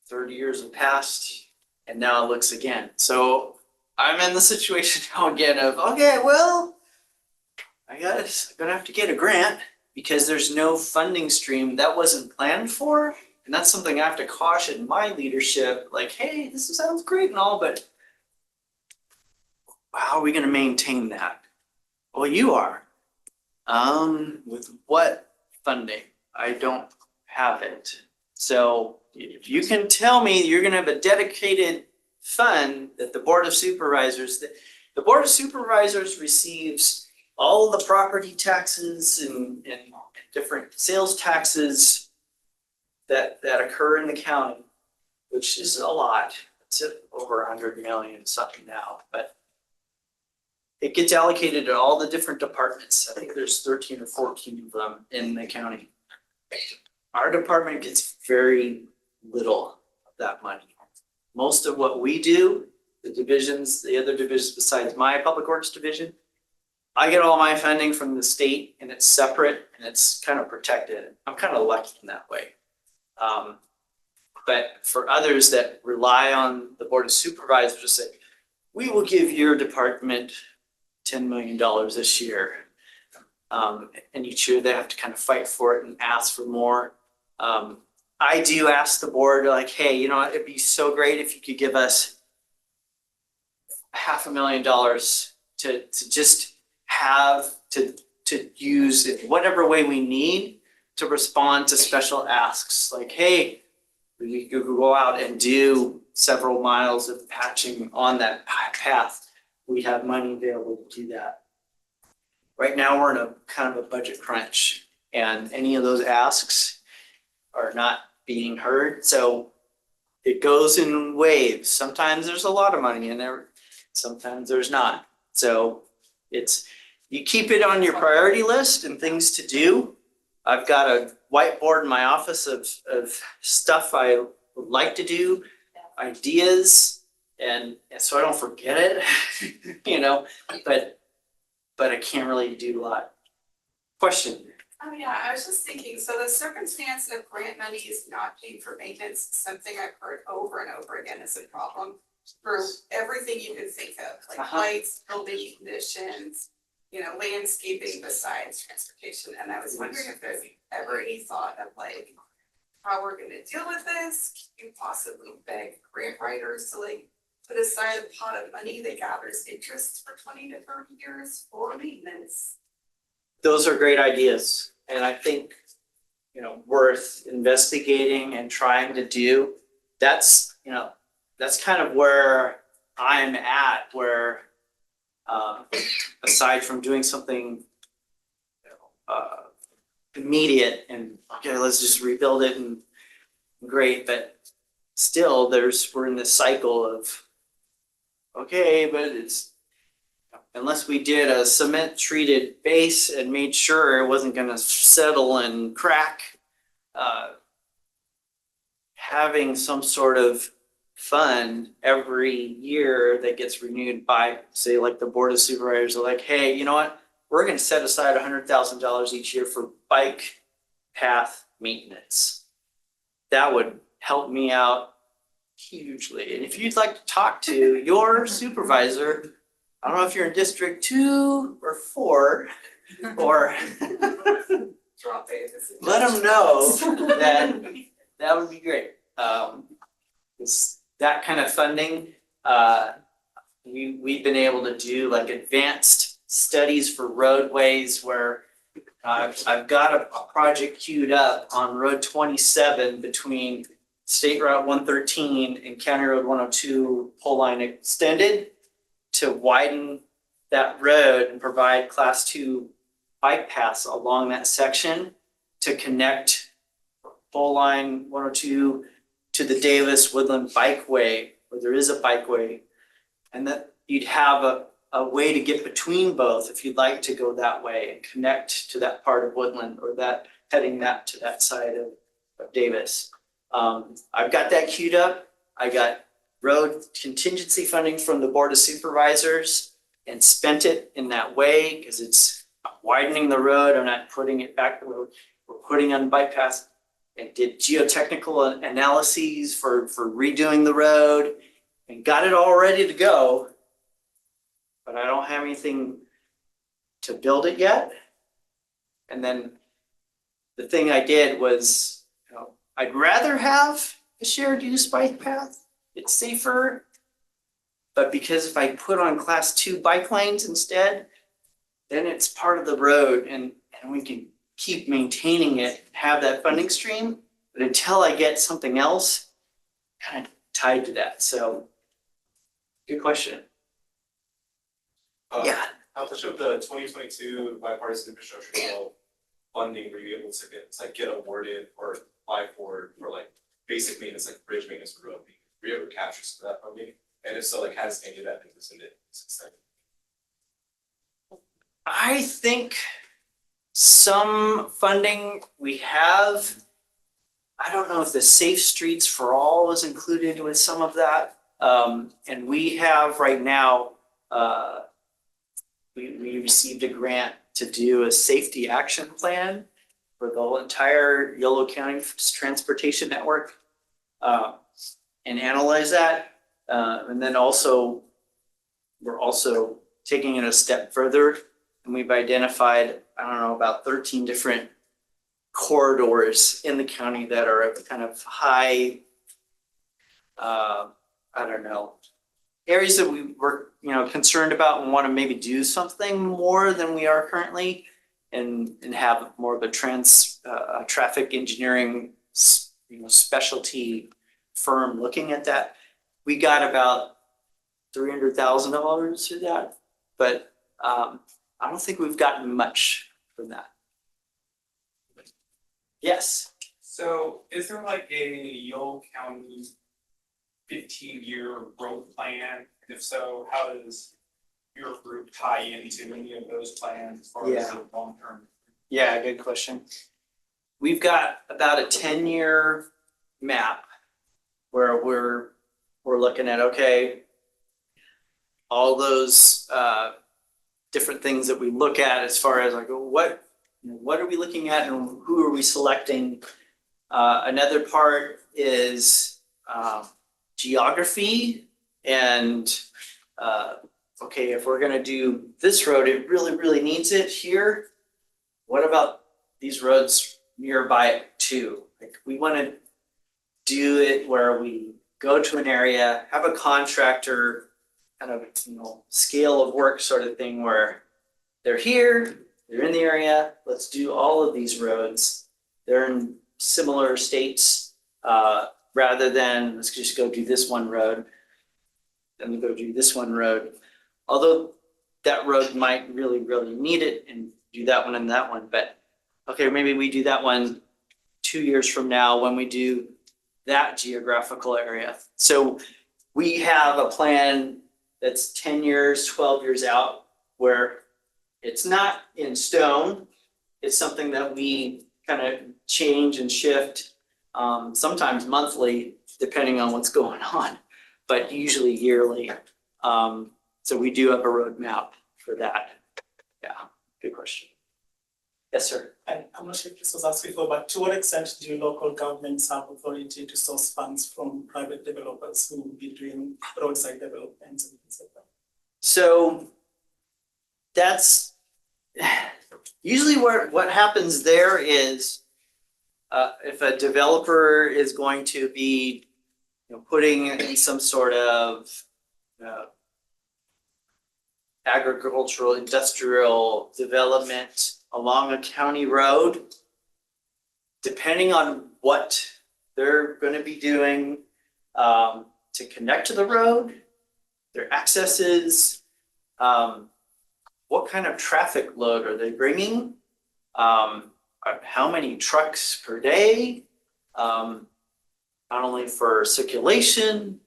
30 years have passed, and now it looks again. So I'm in the situation now again of, okay, well, I'm gonna have to get a grant because there's no funding stream that wasn't planned for. And that's something I have to caution my leadership, like, hey, this sounds great and all, but how are we gonna maintain that? Well, you are. With what funding? I don't have it. So if you can tell me you're gonna have a dedicated fund that the Board of Supervisors, the Board of Supervisors receives all the property taxes and different sales taxes that occur in the county, which is a lot. It's over 100 million something now, but it gets allocated to all the different departments. I think there's 13 or 14 of them in the county. Our department gets very little of that money. Most of what we do, the other divisions besides my public works division, I get all my funding from the state and it's separate and it's kind of protected. I'm kind of lucky in that way. But for others that rely on the Board of Supervisors to say, we will give your department $10 million this year. And each year they have to kind of fight for it and ask for more. I do ask the board like, hey, it'd be so great if you could give us $500,000 to just have to use in whatever way we need to respond to special asks. Like, hey, we could go out and do several miles of patching on that path. We have money available to do that. Right now, we're in a kind of a budget crunch, and any of those asks are not being heard. So it goes in waves. Sometimes there's a lot of money in there, sometimes there's not. So you keep it on your priority list and things to do. I've got a whiteboard in my office of stuff I would like to do, ideas, and so I don't forget it, but I can't really do a lot. Question? Oh yeah, I was just thinking, so the circumstance of grant money is not paid for maintenance, something I've heard over and over again is a problem for everything you can think of, like lights, building conditions, landscaping besides transportation, and I was wondering if there's ever any thought of like how we're gonna deal with this. Can you possibly beg grant writers to put aside a pot of money that gathers interest for 20 to 30 years for maintenance? Those are great ideas, and I think, worth investigating and trying to do. That's kind of where I'm at, where aside from doing something immediate and okay, let's just rebuild it and great, but still we're in this cycle of, okay, but it's, unless we did a cement treated base and made sure it wasn't gonna settle and crack, having some sort of fund every year that gets renewed by, say, like the board of supervisors are like, hey, you know what? We're gonna set aside $100,000 each year for bike path maintenance. That would help me out hugely. And if you'd like to talk to your supervisor, I don't know if you're in District 2 or 4, or Drop it. let them know that would be great. It's that kind of funding, we've been able to do like advanced studies for roadways where I've got a project queued up on Road 27 between State Route 113 and County Road 102 pole line extended to widen that road and provide Class 2 bike paths along that section to connect pole line 102 to the Davis Woodland Bikeway, where there is a bikeway, and that you'd have a way to get between both if you'd like to go that way and connect to that part of Woodland or that heading that to that side of Davis. I've got that queued up. I got road contingency funding from the Board of Supervisors and spent it in that way because it's widening the road. I'm not putting it back the road. We're putting on bike paths and did geotechnical analyses for redoing the road and got it all ready to go. But I don't have anything to build it yet. And then the thing I did was, I'd rather have a shared use bike path. It's safer. But because if I put on Class 2 bike lanes instead, then it's part of the road and we can keep maintaining it, have that funding stream. But until I get something else kind of tied to that. So good question. Yeah. How much of the 2022 bipartisan infrastructure bill funding were you able to get awarded or apply for like basic maintenance, like bridge maintenance for road? Were you able to capture some of that funding? And if so, like has any of that been rescinded since then? I think some funding we have. I don't know if the Safe Streets for All is included with some of that. And we have right now, we received a grant to do a safety action plan for the whole entire Yolo County transportation network and analyze that. And then also, we're also taking it a step further and we've identified, I don't know, about 13 different corridors in the county that are of kind of high, I don't know, areas that we were, concerned about and want to maybe do something more than we are currently and have more of a traffic engineering, specialty firm looking at that. We got about $300,000 through that, but I don't think we've gotten much from that. Yes. So is there like a Yolo County 15-year road plan? And if so, how does your group tie into any of those plans as far as the long term? Yeah, good question. We've got about a 10-year map where we're looking at, okay, all those different things that we look at as far as like what are we looking at and who are we selecting? Another part is geography and okay, if we're gonna do this road, it really needs it here. What about these roads nearby it too? Like we wanna do it where we go to an area, have a contractor kind of, scale of work sort of thing where they're here, they're in the area, let's do all of these roads. They're in similar states, rather than let's just go do this one road, then we go do this one road. Although that road might really need it and do that one and that one, but okay, maybe we do that one 2 years from now when we do that geographical area. So we have a plan that's 10 years, 12 years out, where it's not in stone. It's something that we kind of change and shift, sometimes monthly, depending on what's going on, but usually yearly. So we do have a roadmap for that. Yeah, good question. Yes, sir. And I'm not sure if this was asked before, but to what extent do local governments have authority to source funds from private developers who will be doing roadside developments and things like that? So that's usually what happens there is if a developer is going to be, putting in some sort of agricultural industrial development along a county road, depending on what they're going to be doing to connect to the road, their accesses, what kind of traffic load are they bringing, how many trucks per day, not only for circulation,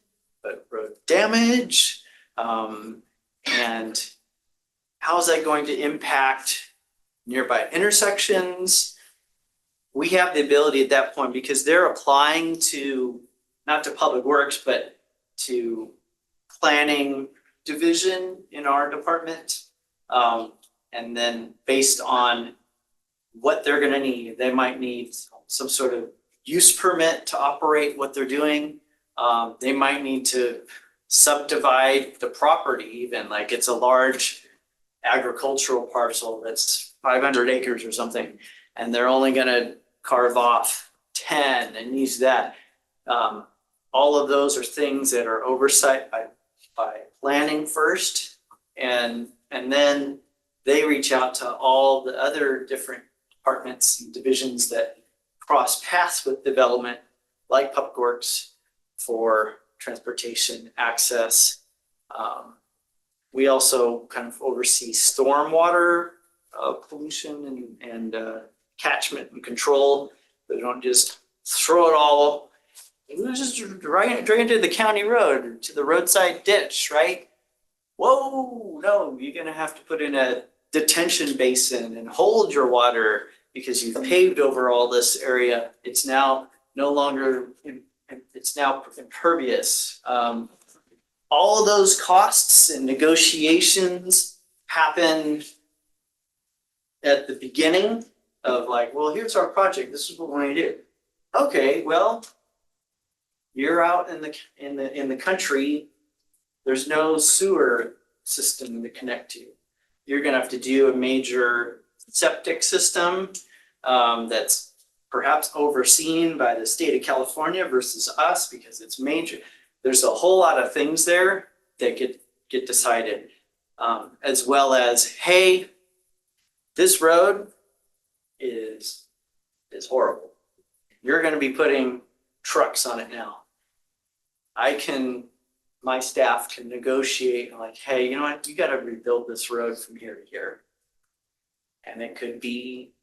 but road damage, and how is that going to impact nearby intersections? We have the ability at that point, because they're applying to, not to Public Works, but to planning division in our department. And then based on what they're gonna need, they might need some sort of use permit to operate what they're doing. They might need to subdivide the property even, like it's a large agricultural parcel that's 500 acres or something, and they're only gonna carve off 10 and use that. All of those are things that are oversight by planning first, and then they reach out to all the other different departments and divisions that cross paths with development, like Public Works, for transportation access. We also kind of oversee stormwater pollution and catchment and control. They don't just throw it all, just drain it to the county road or to the roadside ditch, right? Whoa, no, you're gonna have to put in a detention basin and hold your water because you've paved over all this area. It's now no longer, it's now impervious. All of those costs and negotiations happen at the beginning of like, well, here's our project. This is what we're going to do. Okay, well, you're out in the country. There's no sewer system to connect to. You're going to have to do a major septic system that's perhaps overseen by the state of California versus us because it's major. There's a whole lot of things there that get decided, as well as, hey, this road is horrible. You're going to be putting trucks on it now. My staff can negotiate like, hey, you know what, you got to rebuild this road from here to here. And it could be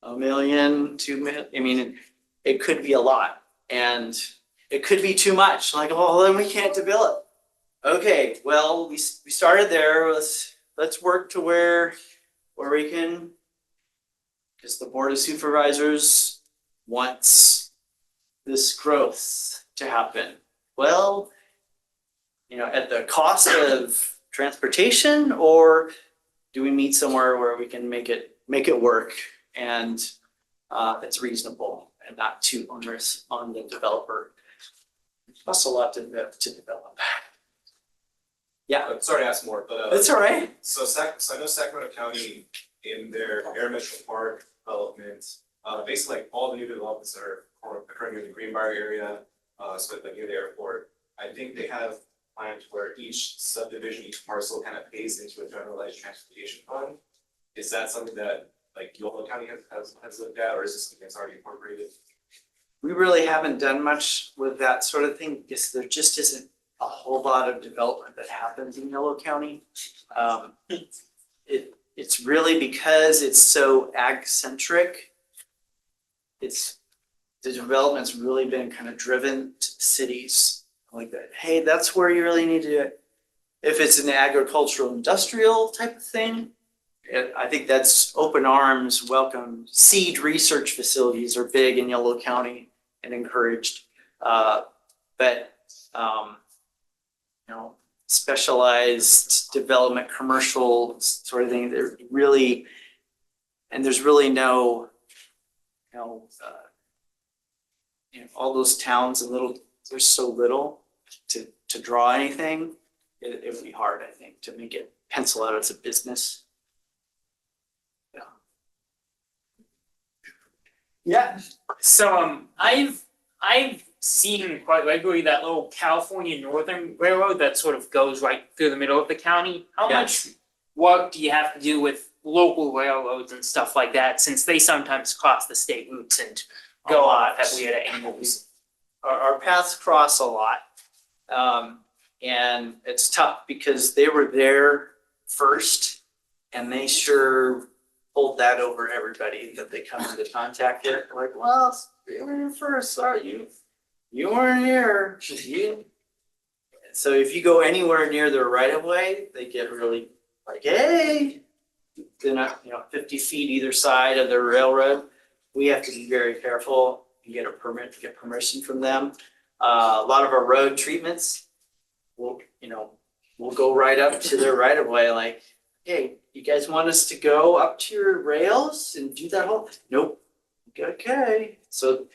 $1 million, $2 million. I mean, it could be a lot. And it could be too much. Like, oh, then we can't develop. Okay, well, we started there. Let's work to where we can, because the Board of Supervisors wants this growth to happen. Well, at the cost of transportation, or do we meet somewhere where we can make it work and it's reasonable and not too onerous on the developer? That's a lot to develop. Yeah, Sorry to ask more, but that's all right. so I know Sacramento County in their Air Metro Park development, basically like all the new developments that are occurring in the Greenbrier area, so like near the airport, I think they have planned where each subdivision, each parcel kind of pays into a generalized transportation fund. Is that something that like Yolo County has looked at, or is this something that's already incorporated? We really haven't done much with that sort of thing because there just isn't a whole lot of development that happens in Yolo County. It's really because it's so ag-centric. It's the development's really been kind of driven to cities like that. Hey, that's where you really need to do it. If it's an agricultural industrial type of thing, I think that's open arms, welcome. Seed research facilities are big in Yolo County and encouraged. But specialized development, commercial sort of thing, they're really, and there's really no, all those towns and little, there's so little to draw anything. It would be hard, I think, to make it pencil out as a business. Yeah. So I've seen quite regularly that little California Northern Railroad that sort of goes right through the middle of the county. How much work do you have to do with local railroads and stuff like that, since they sometimes cross the state routes and go off at weird angles? Our paths cross a lot. And it's tough because they were there first and they sure hold that over everybody that they come into contact with. Like, well, you were here first, sorry, you weren't here. So if you go anywhere near their right of way, they get really like, hey, they're not, 50 feet either side of the railroad. We have to be very careful and get a permit to get permission from them. A lot of our road treatments, we'll go right up to their right of way, like, hey, you guys want us to go up to your rails and do that whole? Nope. Okay. So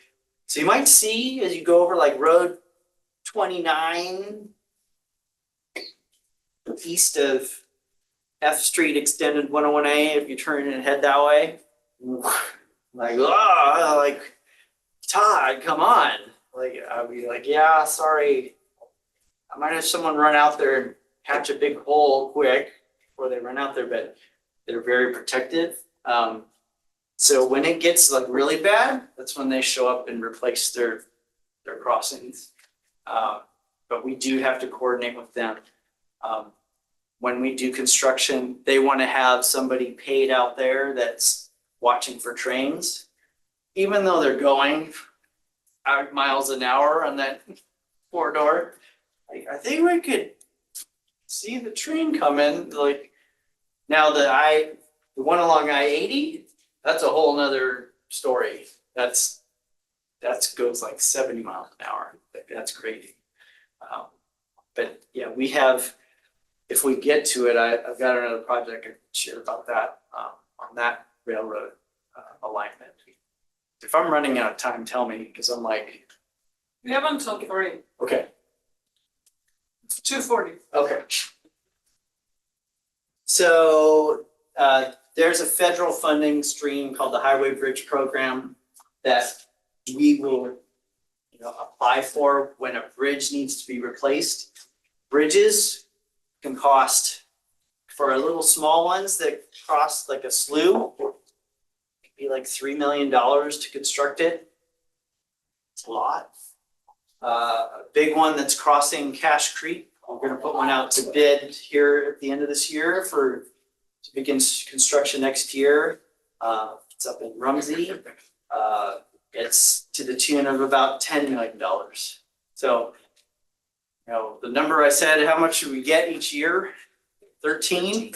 you might see as you go over like road 29 east of F Street extended 101A, if you turn and head that way, like Todd, come on. Like I'll be like, yeah, sorry. I might have someone run out there and patch a big hole quick before they run out there, but they're very protective. So when it gets like really bad, that's when they show up and replace their crossings. But we do have to coordinate with them. When we do construction, they want to have somebody paid out there that's watching for trains, even though they're going 5 miles an hour on that corridor. Like, I think we could see the train coming. Like now the one along I-80, that's a whole nother story. That goes like 70 miles an hour. That's crazy. But yeah, we have, if we get to it, I've got another project I can share about that on that railroad alignment. If I'm running out of time, tell me, because I'm like. We have until 3. Okay. It's 2:40. Okay. So there's a federal funding stream called the Highway Bridge Program that we will apply for when a bridge needs to be replaced. Bridges can cost, for little small ones that cross like a slough, it'd be like $3 million to construct it. It's a lot. A big one that's crossing Cache Creek, we're gonna put one out to bid here at the end of this year to begin construction next year. It's up in Rumsey. It's to the tune of about $10 million. So, the number I said, how much should we get each year? 13.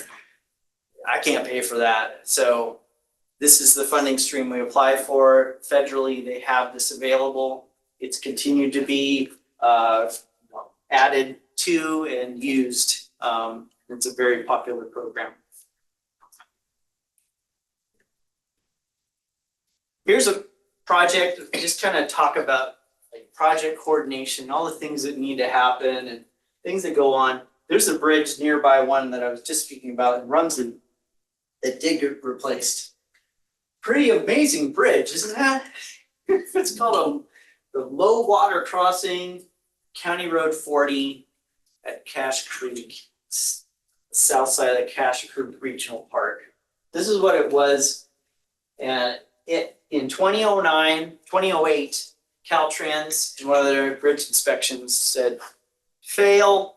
I can't pay for that. So this is the funding stream we apply for. Federally, they have this available. It's continued to be added to and used. It's a very popular program. Here's a project, just kind of talk about like project coordination, all the things that need to happen and things that go on. There's a bridge nearby one that I was just speaking about in Rumsey that did get replaced. Pretty amazing bridge, isn't that? It's called the Low Water Crossing, County Road 40 at Cache Creek, south side of the Cache Creek Regional Park. This is what it was. And in 2008, Caltrans in one of their bridge inspections said, fail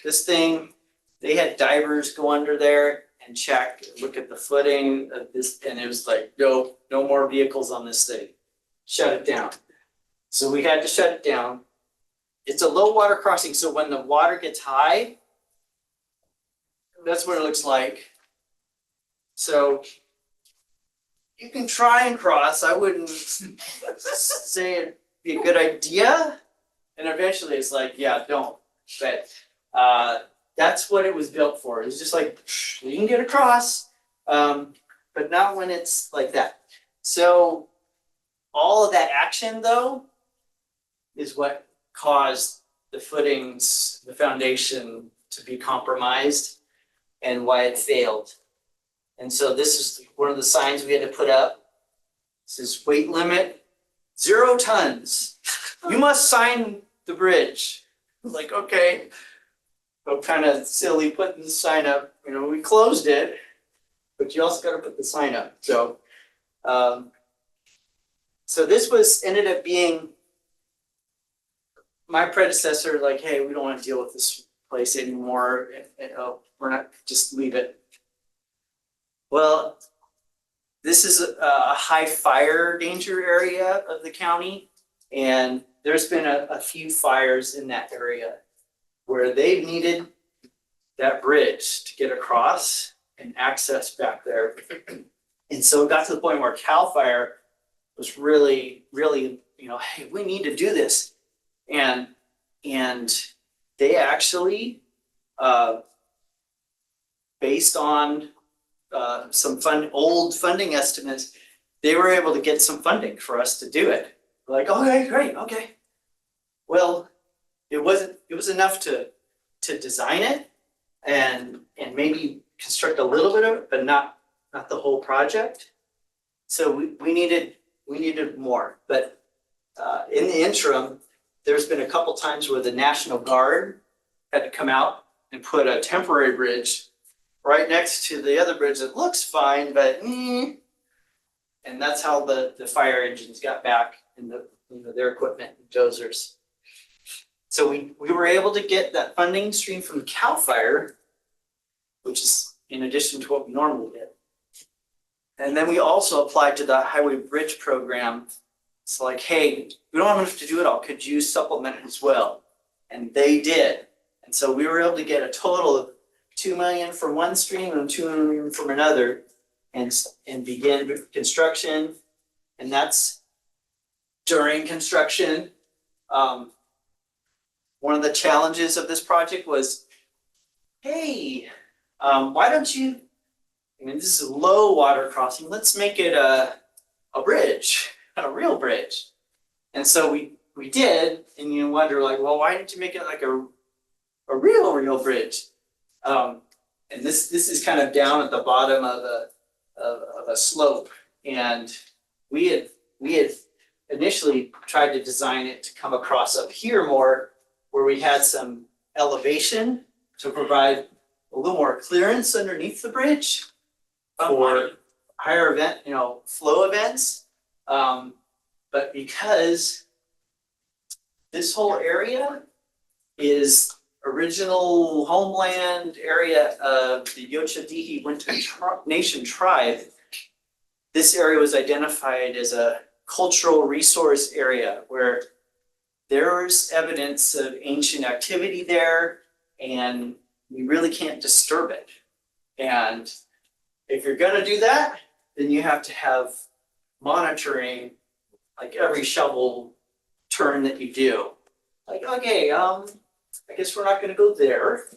this thing. They had divers go under there and check, look at the footing of this, and it was like, no more vehicles on this thing. Shut it down. So we had to shut it down. It's a low water crossing, so when the water gets high, that's what it looks like. So you can try and cross. I wouldn't say it'd be a good idea. And eventually it's like, yeah, don't. But that's what it was built for. It's just like, you can get across, but not when it's like that. So all of that action though is what caused the footings, the foundation to be compromised and why it failed. And so this is one of the signs we had to put up. It says weight limit, 0 tons. You must sign the bridge. Like, okay. But kind of silly putting the sign up, you know, we closed it, but you also gotta put the sign up, so. So this ended up being my predecessor, like, hey, we don't wanna deal with this place anymore, we're not, just leave it. Well, this is a high fire danger area of the county, and there's been a few fires in that area where they've needed that bridge to get across and access back there. And so it got to the point where CAL FIRE was really, you know, hey, we need to do this. And they actually, based on some old funding estimates, they were able to get some funding for us to do it. Like, okay, great, okay. Well, it was enough to design it and maybe construct a little bit of it, but not the whole project. So we needed more. But in the interim, there's been a couple times where the National Guard had to come out and put a temporary bridge right next to the other bridge that looks fine, but and that's how the fire engines got back in their equipment, dozers. So we were able to get that funding stream from CAL FIRE, which is in addition to what we normally get. And then we also applied to the Highway Bridge Program. It's like, hey, we don't have enough to do it all. Could you supplement as well? And they did. And so we were able to get a total of $2 million from one stream and $2 million from another, and begin construction. And that's during construction. One of the challenges of this project was, hey, why don't you, I mean, this is a low water crossing, let's make it a bridge, a real bridge. And so we did, and you wonder like, well, why didn't you make it like a real bridge? And this is kind of down at the bottom of a slope, and we had initially tried to design it to come across up here more, where we had some elevation to provide a little more clearance underneath the bridge for higher event, flow events. But because this whole area is original homeland area of the Yochadihi Wintu Nation tribe, this area was identified as a cultural resource area where there's evidence of ancient activity there, and we really can't disturb it. And if you're gonna do that, then you have to have monitoring like every shovel turn that you do. Like, okay, I guess we're not gonna go there.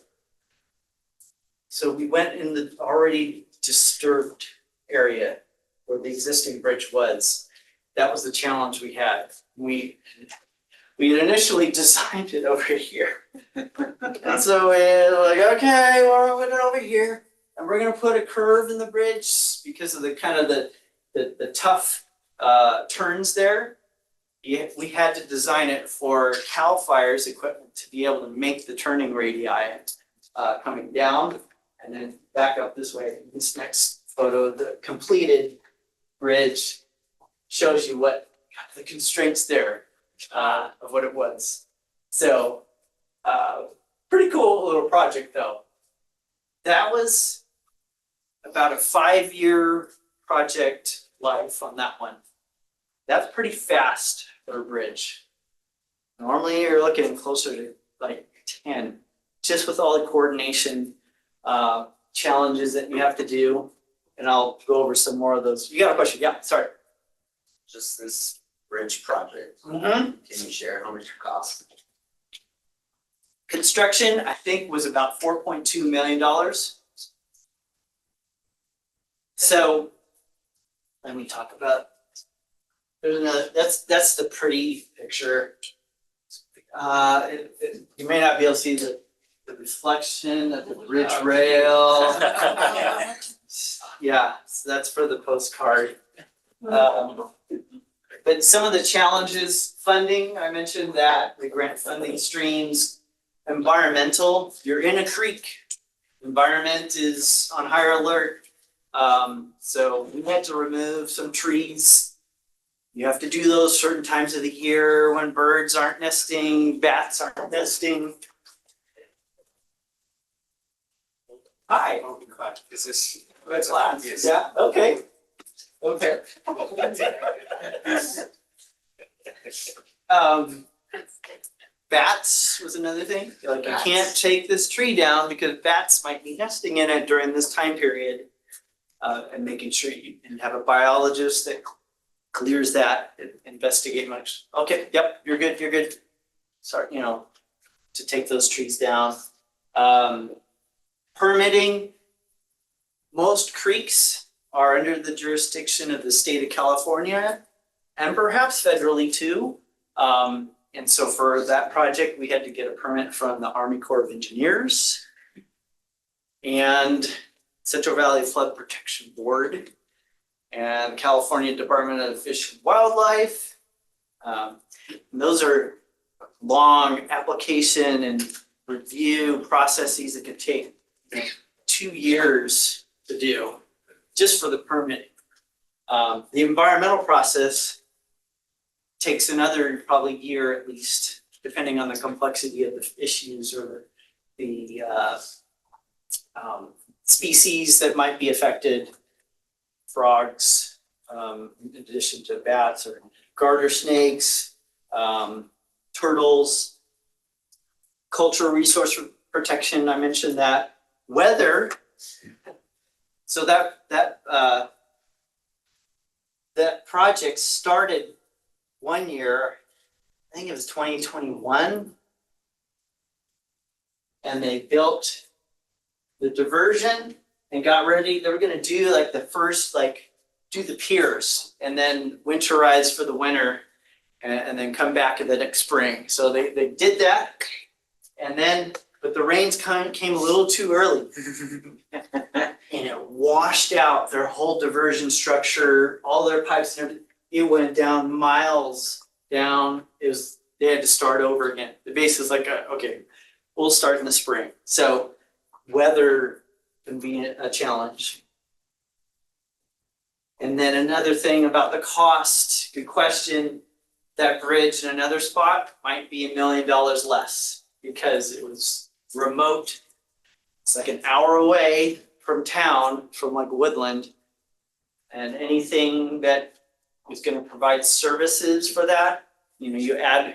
So we went in the already disturbed area where the existing bridge was. That was the challenge we had. We had initially designed it over here. And so we're like, okay, we're putting it over here. And we're gonna put a curve in the bridge because of the kind of the tough turns there. We had to design it for CAL FIRE's equipment to be able to make the turning radii coming down and then back up this way. This next photo, the completed bridge, shows you what the constraints there of what it was. So pretty cool little project though. That was about a 5-year project life on that one. That's pretty fast for a bridge. Normally you're looking closer to like 10, just with all the coordination challenges that you have to do. And I'll go over some more of those. You got a question? Yeah, sorry. Just this bridge project, Mm-hmm. can you share how much it costs? Construction, I think, was about $4.2 million. So let me talk about, there's another, that's the pretty picture. You may not be able to see the reflection of the bridge rail. Yeah, so that's for the postcard. But some of the challenges, funding, I mentioned that, the grant funding streams, environmental, you're in a creek. Environment is on higher alert. So we had to remove some trees. You have to do those certain times of the year when birds aren't nesting, bats aren't nesting. Hi. Is this? Class. Yeah, okay. Okay. Bats was another thing. Like you can't take this tree down because bats might be nesting in it during this time period. And making sure you and have a biologist that clears that and investigate much. Okay, yep, you're good, you're good. Sorry, to take those trees down. Permitting, most creeks are under the jurisdiction of the state of California and perhaps federally too. And so for that project, we had to get a permit from the Army Corps of Engineers and Central Valley Flood Protection Board and California Department of Fish and Wildlife. And those are long application and review processes that could take 2 years to do just for the permitting. The environmental process takes another probably year at least, depending on the complexity of the issues or the species that might be affected, frogs, in addition to bats or garter snakes, turtles, cultural resource protection, I mentioned that, weather. So that project started one year, I think it was 2021, and they built the diversion and got ready. They were gonna do like the first, do the piers and then winterize for the winter and then come back in the next spring. So they did that. And then, but the rains came a little too early. And it washed out their whole diversion structure, all their pipes and everything. It went down miles down. They had to start over again. The base is like, okay, we'll start in the spring. So weather can be a challenge. And then another thing about the cost, good question, that bridge in another spot might be $1 million less because it was remote. It's like an hour away from town, from like Woodland. And anything that is gonna provide services for that, you add,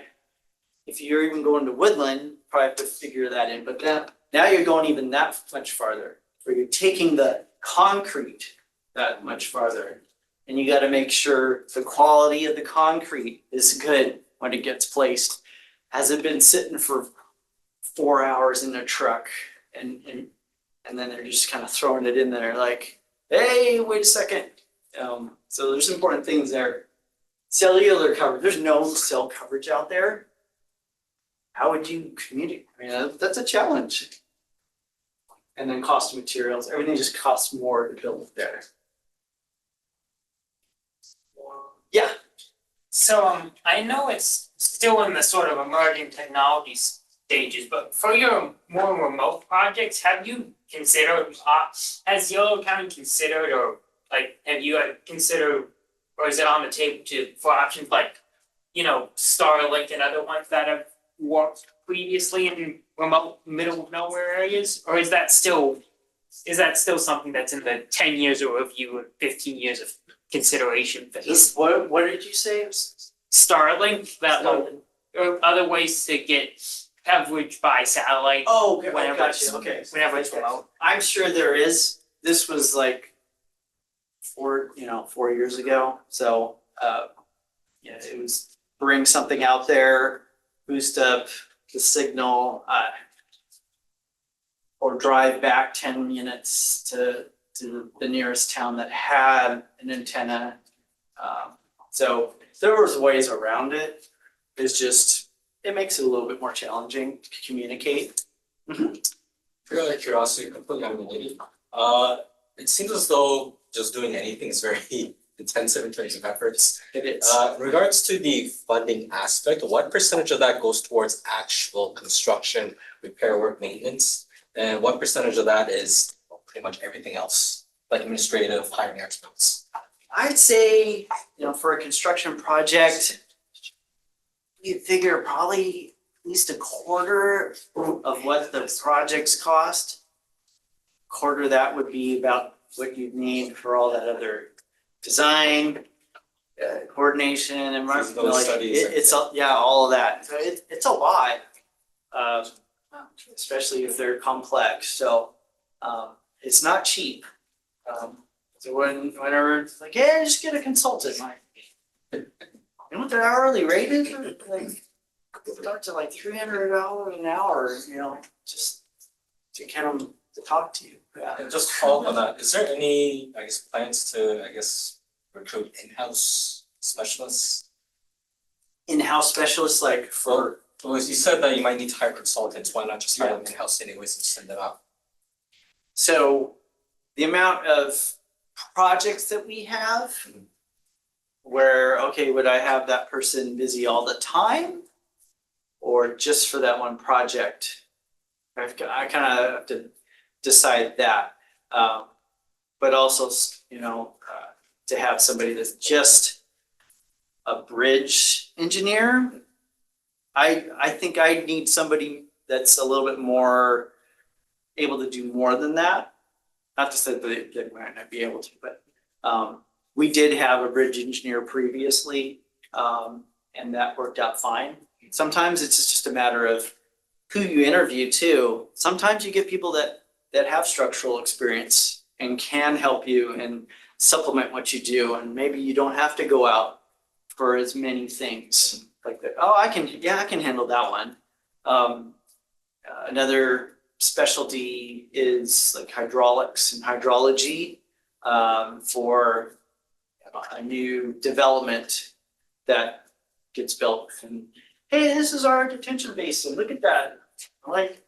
if you're even going to Woodland, probably have to figure that in, but now you're going even that much farther, where you're taking the concrete that much farther. And you gotta make sure the quality of the concrete is good when it gets placed. Has it been sitting for 4 hours in their truck and then they're just kind of throwing it in there like, hey, wait a second. So there's important things there. Cellular coverage, there's no cell coverage out there. How would you communicate? I mean, that's a challenge. And then cost of materials, everything just costs more to build there. Yeah. So I know it's still in the sort of emerging technology stages, but for your more remote projects, have you considered, has Yolo County considered, or have you considered, or is it on the table for options like, Starlink and other ones that have worked previously in remote middle of nowhere areas, or is that still something that's in the 10 years of review and 15 years of consideration phase? What did you say? Starlink, that or other ways to get coverage by satellite. Oh, okay, Whenever gotcha, it's- okay. whenever it's remote. I'm sure there is. This was like 4 years ago, so yeah, it was bring something out there, boost up the signal, or drive back 10 minutes to the nearest town that had an antenna. So there was ways around it. It's just, it makes it a little bit more challenging to communicate. For out of curiosity, completely unrelated. It seems as though just doing anything is very intensive in terms of efforts. It is. In regards to the funding aspect, what percentage of that goes towards actual construction, repair work, maintenance? And what percentage of that is pretty much everything else, like administrative, hiring experts? I'd say, for a construction project, you figure probably at least a quarter of what the projects cost. Quarter of that would be about what you'd need for all that other design, coordination, and Feasibility studies, all of that. So it's a lot, especially if they're complex. So it's not cheap. So whenever it's like, yeah, just get a consultant, like, you know what their hourly rate is? Like, start to like $300 an hour, just to get them to talk to you. Yeah. And just follow up on that, is there any, plans to, recruit in-house specialists? In-house specialists, like for, Well, you said that you might need to hire consultants, why not just hire them in-house anyways and send them out? so the amount of projects that we have, where, okay, would I have that person busy all the time? Or just for that one project? I kind of have to decide that. But also, to have somebody that's just a bridge engineer. I think I need somebody that's a little bit more able to do more than that. Not to say that they might not be able to, but we did have a bridge engineer previously, and that worked out fine. Sometimes it's just a matter of who you interview too. Sometimes you get people that have structural experience and can help you and supplement what you do, and maybe you don't have to go out for as many things like that. Oh, I can handle that one. Another specialty is like hydraulics and hydrology, for a new development that gets built. And hey, this is our detention basin. Look at that. Like,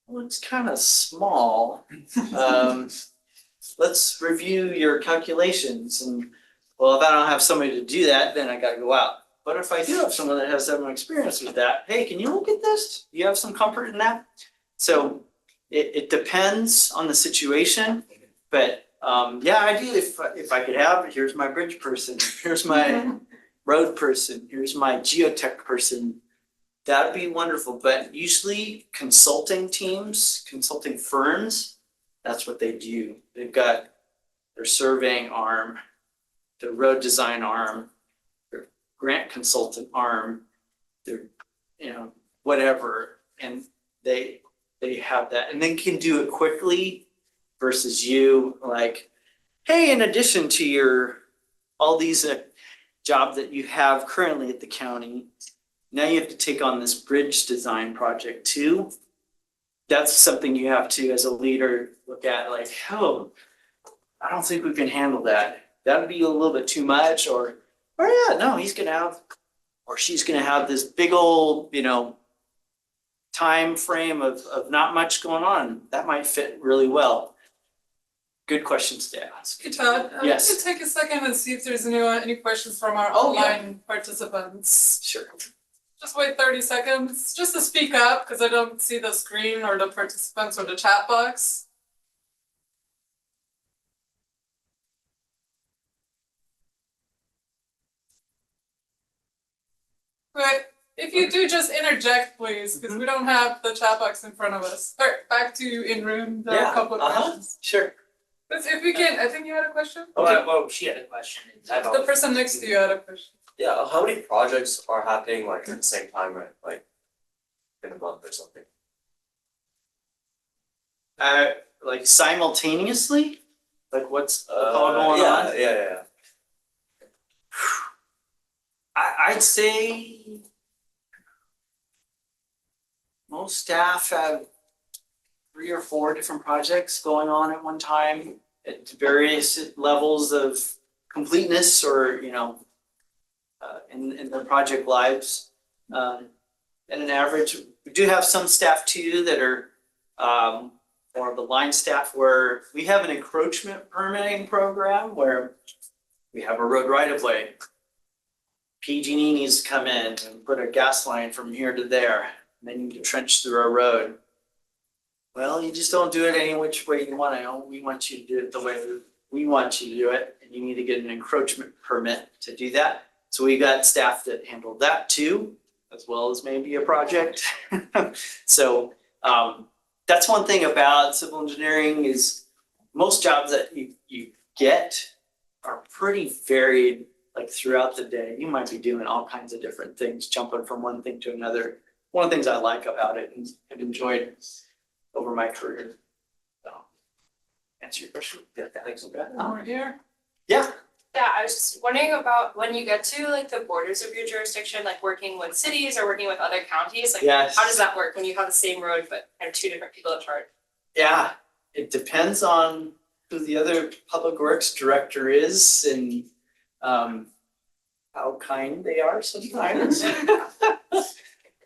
looks kind of small. Let's review your calculations. And well, if I don't have somebody to do that, then I gotta go out. But if I do have someone that has some experience with that, hey, can you look at this? You have some comfort in that? So it depends on the situation, but ideally if I could have, here's my bridge person, here's my road person, here's my geotech person, that'd be wonderful. But usually consulting teams, consulting firms, that's what they do. They've got their surveying arm, their road design arm, their grant consultant arm, their, whatever, and they have that, and then can do it quickly versus you like, hey, in addition to your all these job that you have currently at the county, now you have to take on this bridge design project too. That's something you have to, as a leader, look at like, oh, I don't think we can handle that. That'd be a little bit too much, or yeah, no, he's gonna have, or she's gonna have this big old, time frame of not much going on. That might fit really well. Good questions to ask. Hey Todd, Yes. we can take a second and see if there's any questions from our Oh, yeah. online participants. Sure. Just wait 30 seconds, just to speak up, because I don't see the screen or the participants or the chat box. But if you do, just interject, please, because we don't have the chat box in front of us. All right, back to you in room, there are a couple of questions. Sure. But if we can, I think you had a question? Well, she had a question. The person next to you had a question. Yeah, how many projects are happening like at the same time, right? Like in a month or something? Like simultaneously? Like what's all going yeah, on? yeah. I'd say most staff have 3 or 4 different projects going on at one time at various levels of completeness or, in their project lives. At an average, we do have some staff too that are more of the line staff where we have an encroachment permitting program where we have a road right of way. PG&E needs to come in and put a gas line from here to there, and they need to trench through our road. Well, you just don't do it any which way you want to. We want you to do it the way we want you to do it, and you need to get an encroachment permit to do that. So we got staff that handle that too, as well as maybe a project. So that's one thing about civil engineering is most jobs that you get are pretty varied, like throughout the day. You might be doing all kinds of different things, jumping from one thing to another. One of the things I like about it and have enjoyed over my career. So, answer your question? Yeah, thanks. Over here. Yeah. Yeah, I was just wondering about when you get to like the borders of your jurisdiction, like working with cities or working with other counties, like Yes. how does that work when you have the same road but kind of 2 different people in charge? Yeah, it depends on who the other public works director is and how kind they are sometimes.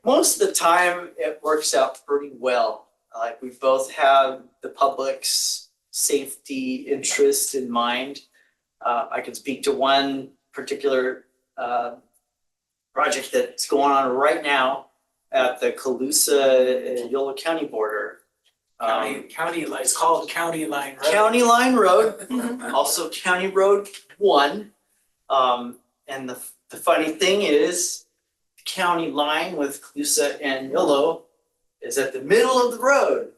Most of the time, it works out pretty well. Like we both have the public's safety interest in mind. I can speak to one particular project that's going on right now at the Colusa Yolo County border. County line, it's called County Line Road. County Line Road, also County Road 1. And the funny thing is, the county line with Colusa and Yolo is at the middle of the road,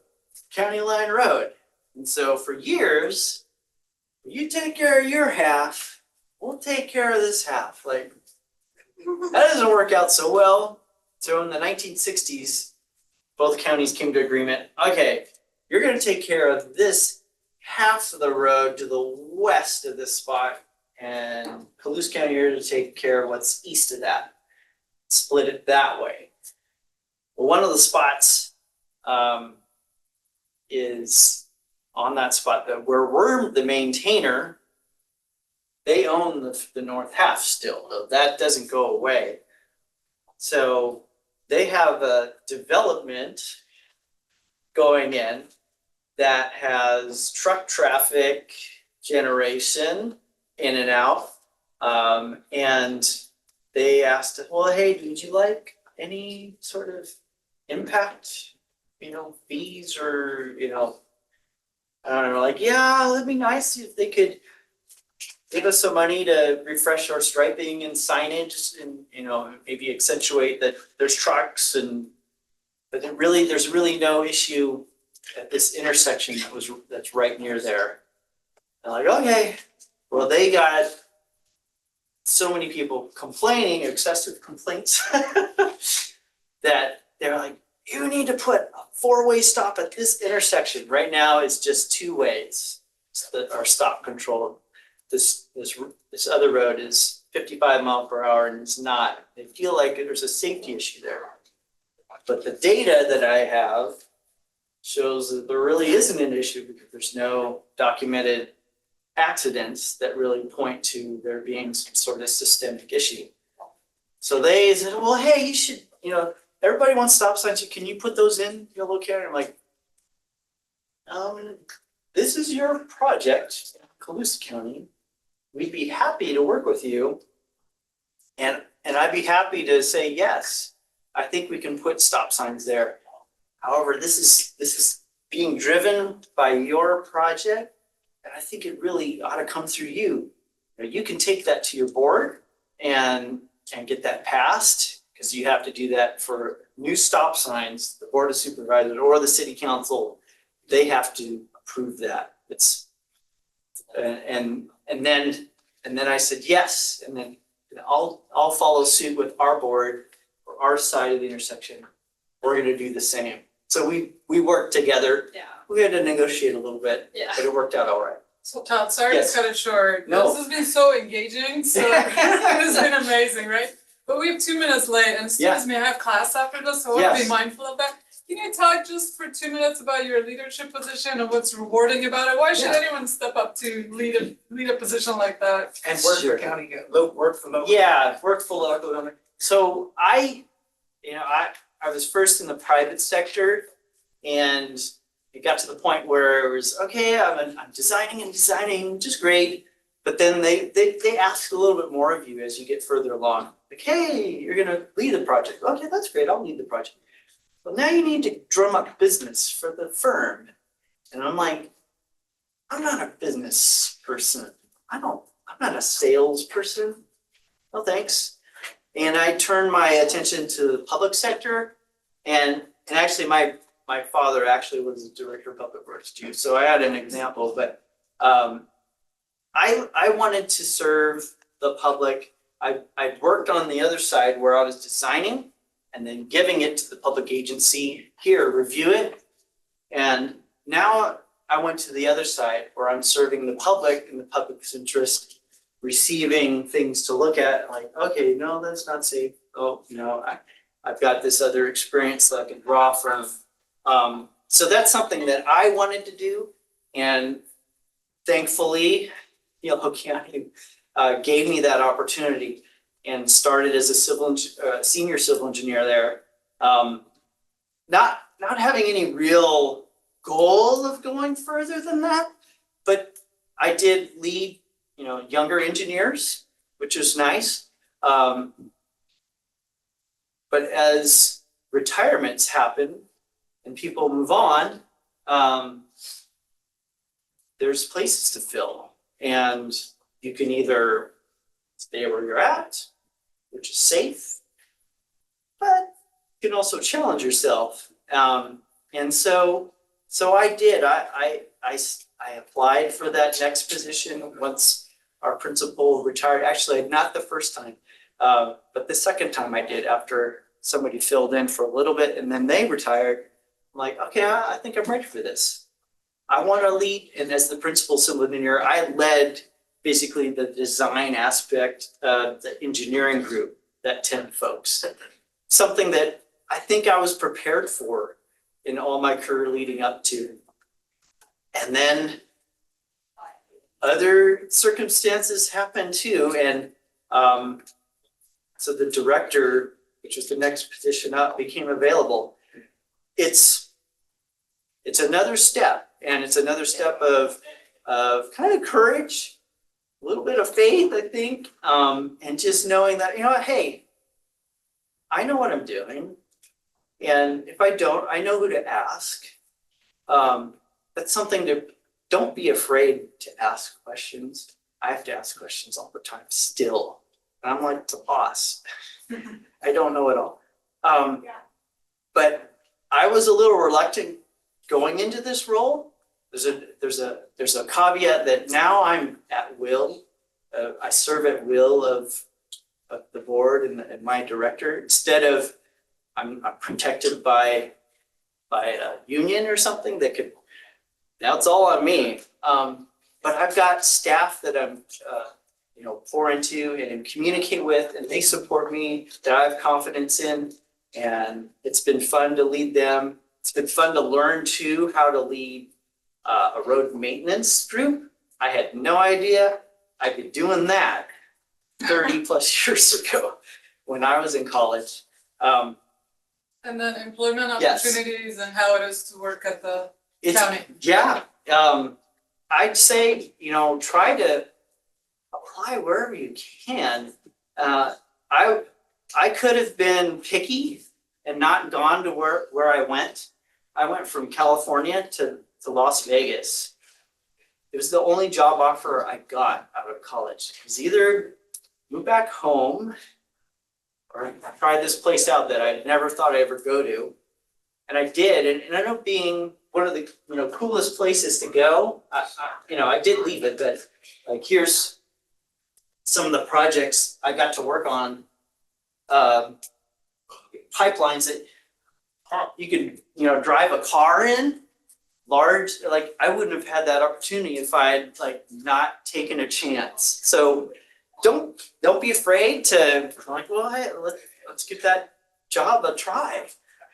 County Line Road. And so for years, you take care of your half, we'll take care of this half. Like, that doesn't work out so well. So in the 1960s, both counties came to agreement, okay, you're gonna take care of this half of the road to the west of this spot, and Colusa County, you're gonna take care of what's east of that. Split it that way. Well, one of the spots is on that spot that where we're the maintainer, they own the north half still, though that doesn't go away. So they have a development going in that has truck traffic generation in and out. And they asked, well, hey, would you like any sort of impact, fees or, I don't know, like, yeah, it'd be nice if they could give us some money to refresh our striping and signage and, maybe accentuate that there's trucks but there's really no issue at this intersection that's right near there. I'm like, okay, well, they got so many people complaining, excessive complaints, that they're like, you need to put a 4-way stop at this intersection. Right now, it's just 2 ways that are stop controlled. This other road is 55 miles per hour and it's not. They feel like there's a safety issue there. But the data that I have shows that there really isn't an issue because there's no documented accidents that really point to there being some sort of systemic issue. So they said, well, hey, you should, everybody wants stop signs. Can you put those in Yolo County? I'm like, this is your project, Colusa County. We'd be happy to work with you. And I'd be happy to say, yes, I think we can put stop signs there. However, this is being driven by your project. And I think it really ought to come through you. You can take that to your board and get that passed, because you have to do that for new stop signs. The Board of Supervisors or the City Council, they have to approve that. And then I said yes, and then I'll follow suit with our board or our side of the intersection. We're gonna do the same. So we worked together. Yeah. We had to negotiate a little bit, Yeah. but it worked out all right. So Todd, sorry to Yes. cut it short. No. This has been so engaging, so it's been amazing, right? But we have 2 minutes late and students may have class after this, so I wanna be Yes. mindful of that. Can you talk just for 2 minutes about your leadership position and what's rewarding about it? Why should Yeah. anyone step up to lead a position like that? And work Sure. for county, work for local. Yeah, worked for local government. So I was first in the private sector and it got to the point where it was, okay, I'm designing and designing, which is great. But then they ask a little bit more of you as you get further along. Like, hey, you're gonna lead the project. Okay, that's great, I'll lead the project. Well, now you need to drum up business for the firm. And I'm like, I'm not a business person. I'm not a salesperson. No, thanks. And I turned my attention to the public sector and actually my father actually was a director of public works too. So I had an example, but I wanted to serve the public. I worked on the other side where I was designing and then giving it to the public agency, here, review it. And now I went to the other side where I'm serving the public in the public's interest, receiving things to look at, like, okay, no, that's not safe. Oh, no, I've got this other experience that I can draw from. So that's something that I wanted to do. And thankfully, Yolo County gave me that opportunity and started as a senior civil engineer there. Not having any real goal of going further than that, but I did lead, younger engineers, which was nice. But as retirements happen and people move on, there's places to fill, and you can either stay where you're at, which is safe, but you can also challenge yourself. And so I did. I applied for that next position once our principal retired. Actually, not the first time, but the second time I did after somebody filled in for a little bit and then they retired. I'm like, okay, I think I'm ready for this. I want to lead, and as the principal civil engineer, I led basically the design aspect of the engineering group, that 10 folks. Something that I think I was prepared for in all my career leading up to. And then other circumstances happened too. And so the director, which was the next position up, became available. It's another step, and it's another step of kind of courage, a little bit of faith, I think, and just knowing that, hey, I know what I'm doing. And if I don't, I know who to ask. That's something to, don't be afraid to ask questions. I have to ask questions all the time still. And I'm like the boss. I don't know it all. But I was a little reluctant going into this role. There's a caveat that now I'm at will. I serve at will of the board and my director, instead of I'm protected by a union or something that could, now it's all on me. But I've got staff that I'm pour into and communicate with, and they support me, that I have confidence in. And it's been fun to lead them. It's been fun to learn too how to lead a road maintenance group. I had no idea I'd be doing that 30 plus years ago when I was in college. And then employment Yes. opportunities and how it is to work at the It's, county. yeah, I'd say, try to apply wherever you can. I could have been picky and not gone to where I went. I went from California to Las Vegas. It was the only job offer I got out of college. It was either move back home or try this place out that I never thought I'd ever go to. And I did, and it ended up being one of the coolest places to go. I did leave it, but like here's some of the projects I got to work on, pipelines that you could, drive a car in, large, like I wouldn't have had that opportunity if I had like not taken a chance. So don't be afraid to like, well, hey, let's give that job a try.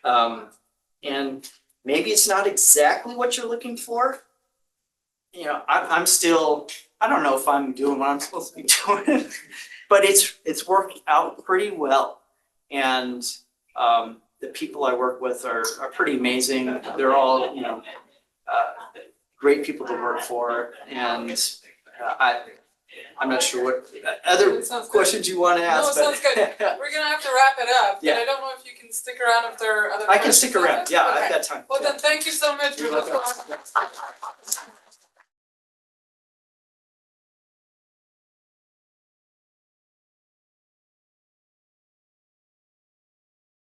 And maybe it's not exactly what you're looking for. I'm still, I don't know if I'm doing what I'm supposed to be doing, but it's worked out pretty well. And the people I work with are pretty amazing. They're all, great people to work for. And I'm not sure what other It sounds good. questions you want to No, ask. it sounds good. We're gonna have to wrap it up, but Yeah. I don't know if you can stick around if there are other I can questions stick on around. this. Yeah, Okay. I've got time. Well, Yeah. then, thank you so much for You're the welcome. talk.